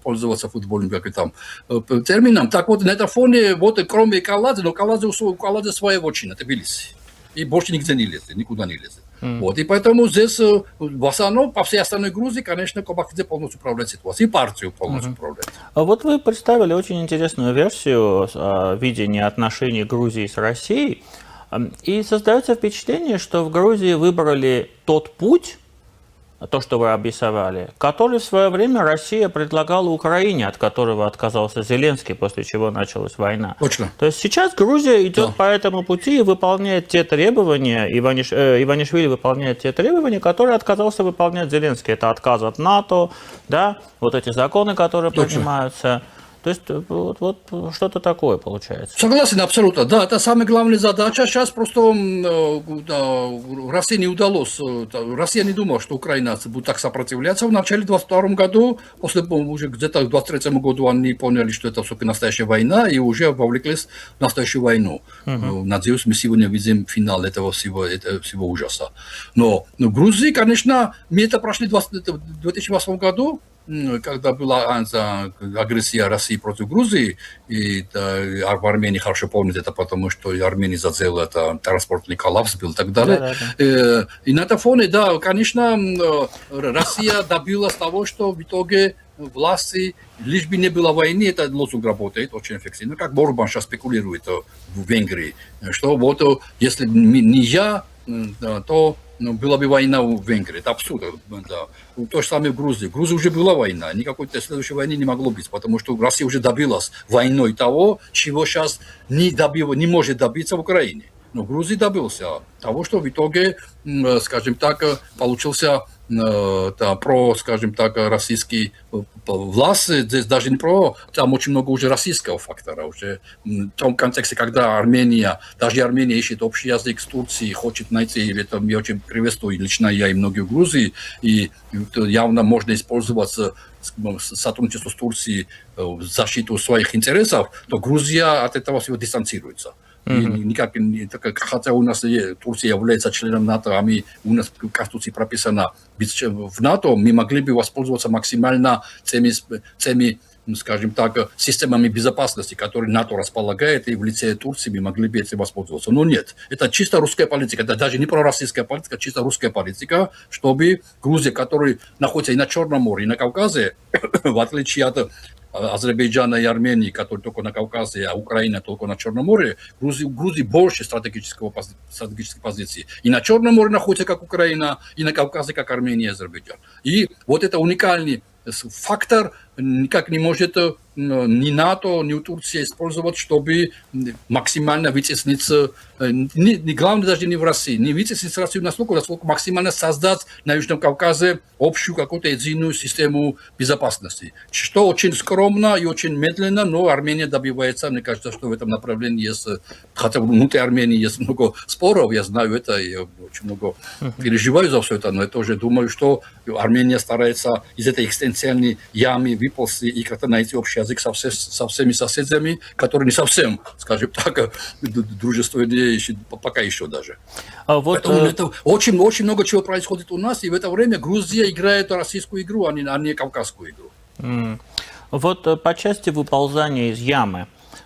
пользоваться футбольным термином. Так вот, на этом фоне, вот кроме Каладзе, но у Каладзе своя вотчина, Тбилиси. И больше нигде не лезет, никуда не лезет. Вот, и поэтому здесь, в основном, по всей остальной Грузии, конечно, Кобахидзе полностью управляет ситуацией, и партию полностью управляет. А вот вы представили очень интересную версию видения отношений Грузии с Россией. И создается впечатление, что в Грузии выбрали тот путь, то, что вы обрисовали, который в свое время Россия предлагала Украине, от которого отказался Зеленский, после чего началась война. Точно. То есть сейчас Грузия идет по этому пути и выполняет те требования, Иванишвили выполняет те требования, которые отказался выполнять Зеленский. Это отказ от НАТО, да, вот эти законы, которые принимаются. То есть вот что-то такое получается. Согласен, абсолютно. Да, это самая главная задача. Сейчас просто России не удалось. Россия не думала, что украинцы будут так сопротивляться. В начале 22 году, после уже где-то в 23 году они поняли, что это все-таки настоящая война, и уже вовлеклись в настоящую войну. Надеюсь, мы сегодня видим финал этого всего ужаса. Но в Грузии, конечно, мы это прошли в 2008 году, когда была агрессия России против Грузии, и в Армении хорошо помнят это, потому что Армения задела это транспортный коллапс был и так далее. Да. И на этом фоне, да, конечно, Россия добилась того, что в итоге власти, лишь бы не было войны, это лозунг работает очень эффективно, как Орбан сейчас спекулирует в Венгрии, что вот если не я, то была бы война в Венгрии. Это абсурд. Да. То же самое в Грузии. В Грузии уже была война. Никакой следующей войны не могло быть, потому что Россия уже добилась войной того, чего сейчас не может добиться в Украине. Но Грузия добился того, что в итоге, скажем так, получился скажем так, российский власть. Здесь даже не там очень много уже российского фактора. Уже в том контексте, когда даже Армения ищет общий язык с Турцией, хочет найти, это я очень приветствую, лично я и многие в Грузии, и явно можно использовать сотрудничество с Турцией в защиту своих интересов, то Грузия от этого всего дистанцируется. Никак, хотя у нас Турция является членом НАТО, а у нас в Конституции прописано, в НАТО мы могли бы воспользоваться максимально теми, скажем так, системами безопасности, которые НАТО располагает, и в лице Турции мы могли бы этим воспользоваться. Но нет, это чисто русская политика, это даже не пророссийская политика, чисто русская политика, чтобы Грузия, которая находится и на Черном море, и на Кавказе, в отличие от Азербайджана и Армении, которые только на Кавказе, а Украина только на Черном море, в Грузии больше стратегической позиции. И на Черном море находится как Украина, и на Кавказе как Армения и Азербайджан. И вот это уникальный фактор никак не может ни НАТО, ни Турция использовать, чтобы максимально вытеснить, главное даже не в России, не вытеснить Россию насколько максимально создать на Южном Кавказе общую какую-то единую систему безопасности. Что очень скромно и очень медленно, но Армения добивается. Мне кажется, что в этом направлении есть, хотя внутри Армении есть много споров, я знаю это, я очень много переживаю за все это, но я тоже думаю, что Армения старается из этой экстенциальной ямы выползти и как-то найти общий язык со всеми соседями, которые не совсем, скажем так, дружественные пока еще даже. Это очень много чего происходит у нас, и в это время Грузия играет российскую игру, а не кавказскую игру. Вот по части выползания из ямы,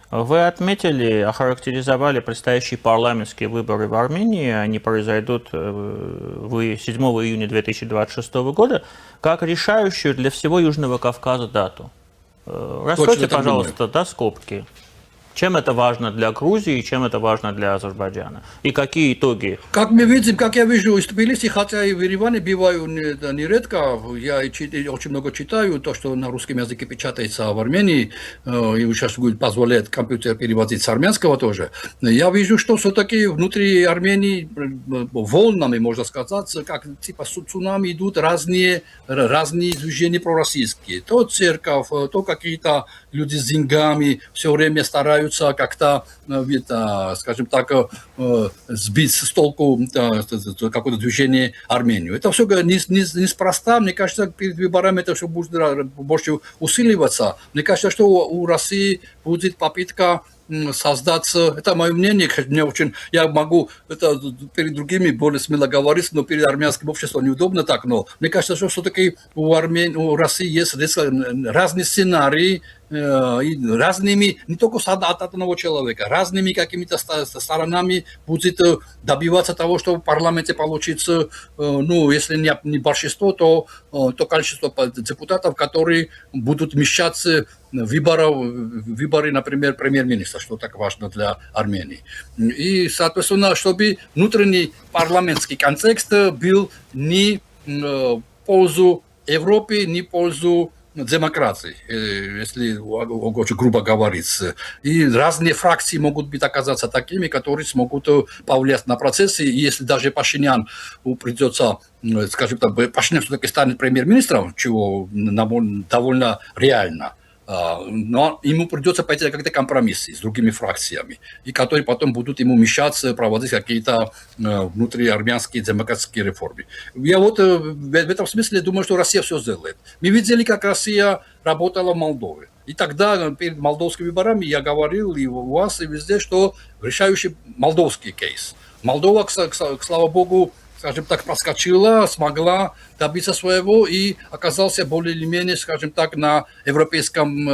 вы отметили, охарактеризовали предстоящие парламентские выборы в Армении, они произойдут 7 июня 2026 года, как решающую для всего Южного Кавказа дату. Раскройте, пожалуйста, скобки. Чем это важно для Грузии, чем это важно для Азербайджана? И какие итоги? Как мы видим, как я вижу из Тбилиси, хотя и в Ереване бываю нередко, я очень много читаю, то, что на русском языке печатается в Армении, и сейчас будет позволять компьютер переводить с армянского тоже. Я вижу, что все-таки внутри Армении волнами, можно сказать, как типа цунами идут разные движения пророссийские. То церковь, то какие-то люди с деньгами все время стараются как-то, скажем так, сбить с толку какое-то движение Армению. Это все неспроста. Мне кажется, перед выборами это все будет больше усиливаться. Мне кажется, что у России будет попытка создать, это мое мнение, я могу это перед другими более смело говорить, но перед армянским обществом неудобно так, но мне кажется, что все-таки у России есть разные сценарии, разными, не только от одного человека, разными какими-то сторонами будет добиваться того, что в парламенте получится, если не большинство, то количество депутатов, которые будут вмещаться в выборы, например, премьер-министра, что так важно для Армении. И, соответственно, чтобы внутренний парламентский контекст был не в пользу Европы, не в пользу демократии, если очень грубо говорить. И разные фракции могут оказаться такими, которые смогут повлиять на процессы. И если даже Пашинян придется, скажем так, Пашинян все-таки станет премьер-министром, чего довольно реально, но ему придется пойти на какие-то компромиссы с другими фракциями, и которые потом будут ему мешать проводить какие-то внутриармянские демократические реформы. Я вот в этом смысле думаю, что Россия все сделает. Мы видели, как Россия работала в Молдове. И тогда перед молдовскими выборами я говорил и у вас, и везде, что решающий молдовский кейс. Молдова, слава богу, скажем так, проскочила, смогла добиться своего и оказался более или менее, скажем так, на европейском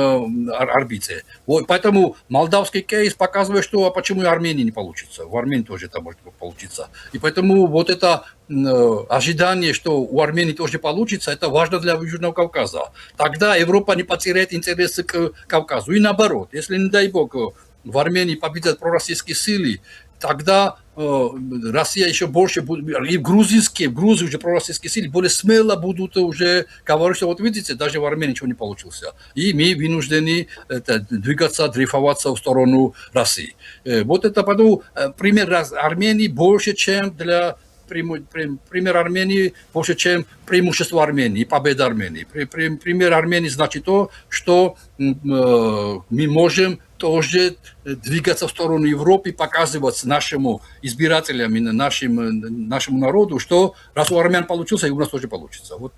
орбите. Вот, поэтому молдавский кейс показывает, что почему и Армении не получится. В Армении тоже это может получиться. И поэтому вот это ожидание, что у Армении тоже получится, это важно для Южного Кавказа. Тогда Европа не потеряет интересы к Кавказу. И наоборот, если, не дай бог, в Армении победят пророссийские силы, тогда Россия еще больше будет, и в Грузии уже пророссийские силы более смело будут уже говорить, что вот видите, даже в Армении ничего не получилось. И мы вынуждены двигаться, дрейфоваться в сторону России. Вот это потому пример Армении больше, чем для пример Армении больше, чем преимущество Армении, победа Армении. Пример Армении значит то, что мы можем тоже двигаться в сторону Европы, показывать нашему избирателям и нашему народу, что раз у армян получился, и у нас тоже получится. Вот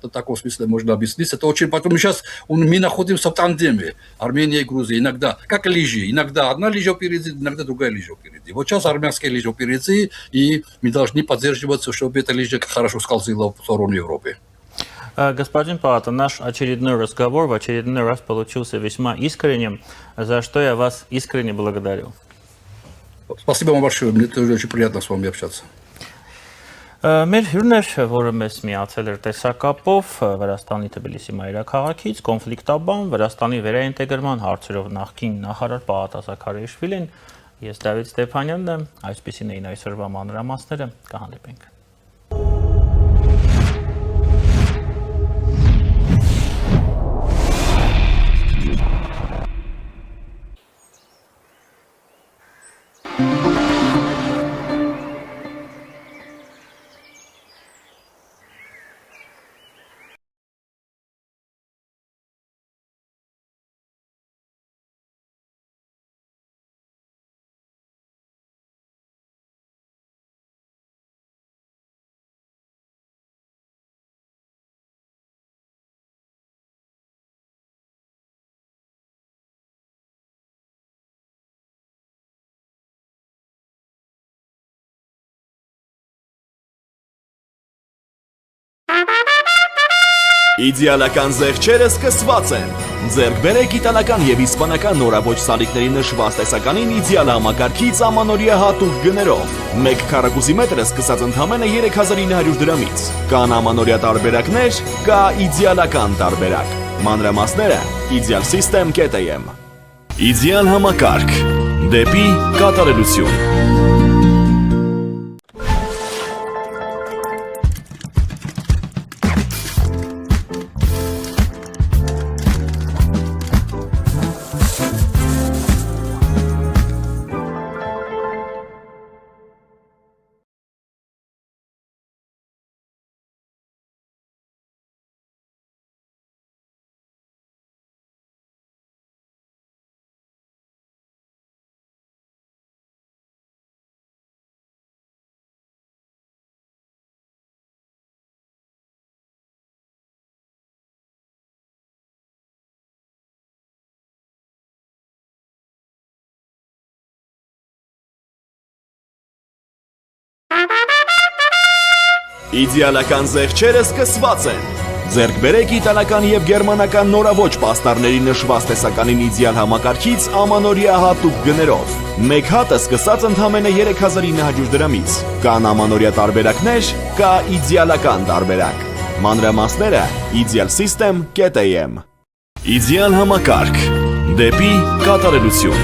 в таком смысле можно объяснить. Это очень... Потому что сейчас мы находимся в тандеме. Армения и Грузия. Иногда, как лыжи. Иногда одна лыжа впереди, иногда другая лыжа впереди. Вот сейчас армянская лыжа впереди, и мы должны поддерживаться, чтобы эта лыжа хорошо скользила в сторону Европы. Господин Палата, наш очередной разговор в очередной раз получился весьма искренним, за что я вас искренне благодарю. Спасибо вам большое, мне тоже очень приятно с вами общаться. Մեր հյուրն էր, որը մեզ միացել էր տեսակապով Վրաստանի Թբիլիսի մայրաքաղաքից, կոնֆլիկտաբան, Վրաստանի վերաինտեգրման հարցերով նախկին նախարար Պալատ Զաքարիաշվիլին, ես Դավիթ Ստեփանյանն եմ, այսպիսին էին այսօրվա մանրամասները, կհանդիպենք։ Իդեալական զեղչերը սկսված են։ Ձեռք բերեք իտալական եւ իսպանական նորաոճ սալիկների նշված տեսականին իդեալ համակարգից ամանորյա հատուկ գներով։ 1 քառակուսի մետրը սկսած ընդամենը 3900 դրամից։ Կան ամանորյա տարբերակներ, կա իդեալական տարբերակ։ Մանրամասները idealsystem.am։ Իդեալ համակարգ դեպի կատարելություն։ Իդեալական զեղչերը սկսված են։ Ձեռք բերեք իտալական եւ գերմանական նորաոճ պաստառների նշված տեսականին իդեալ համակարգից ամանորյա հատուկ գներով։ 1 հատը սկսած ընդամենը 3900 դրամից։ Կան ամանորյա տարբերակներ, կա իդեալական տարբերակ։ Մանրամասները idealsystem.am։ Իդեալ համակարգ դեպի կատարելություն։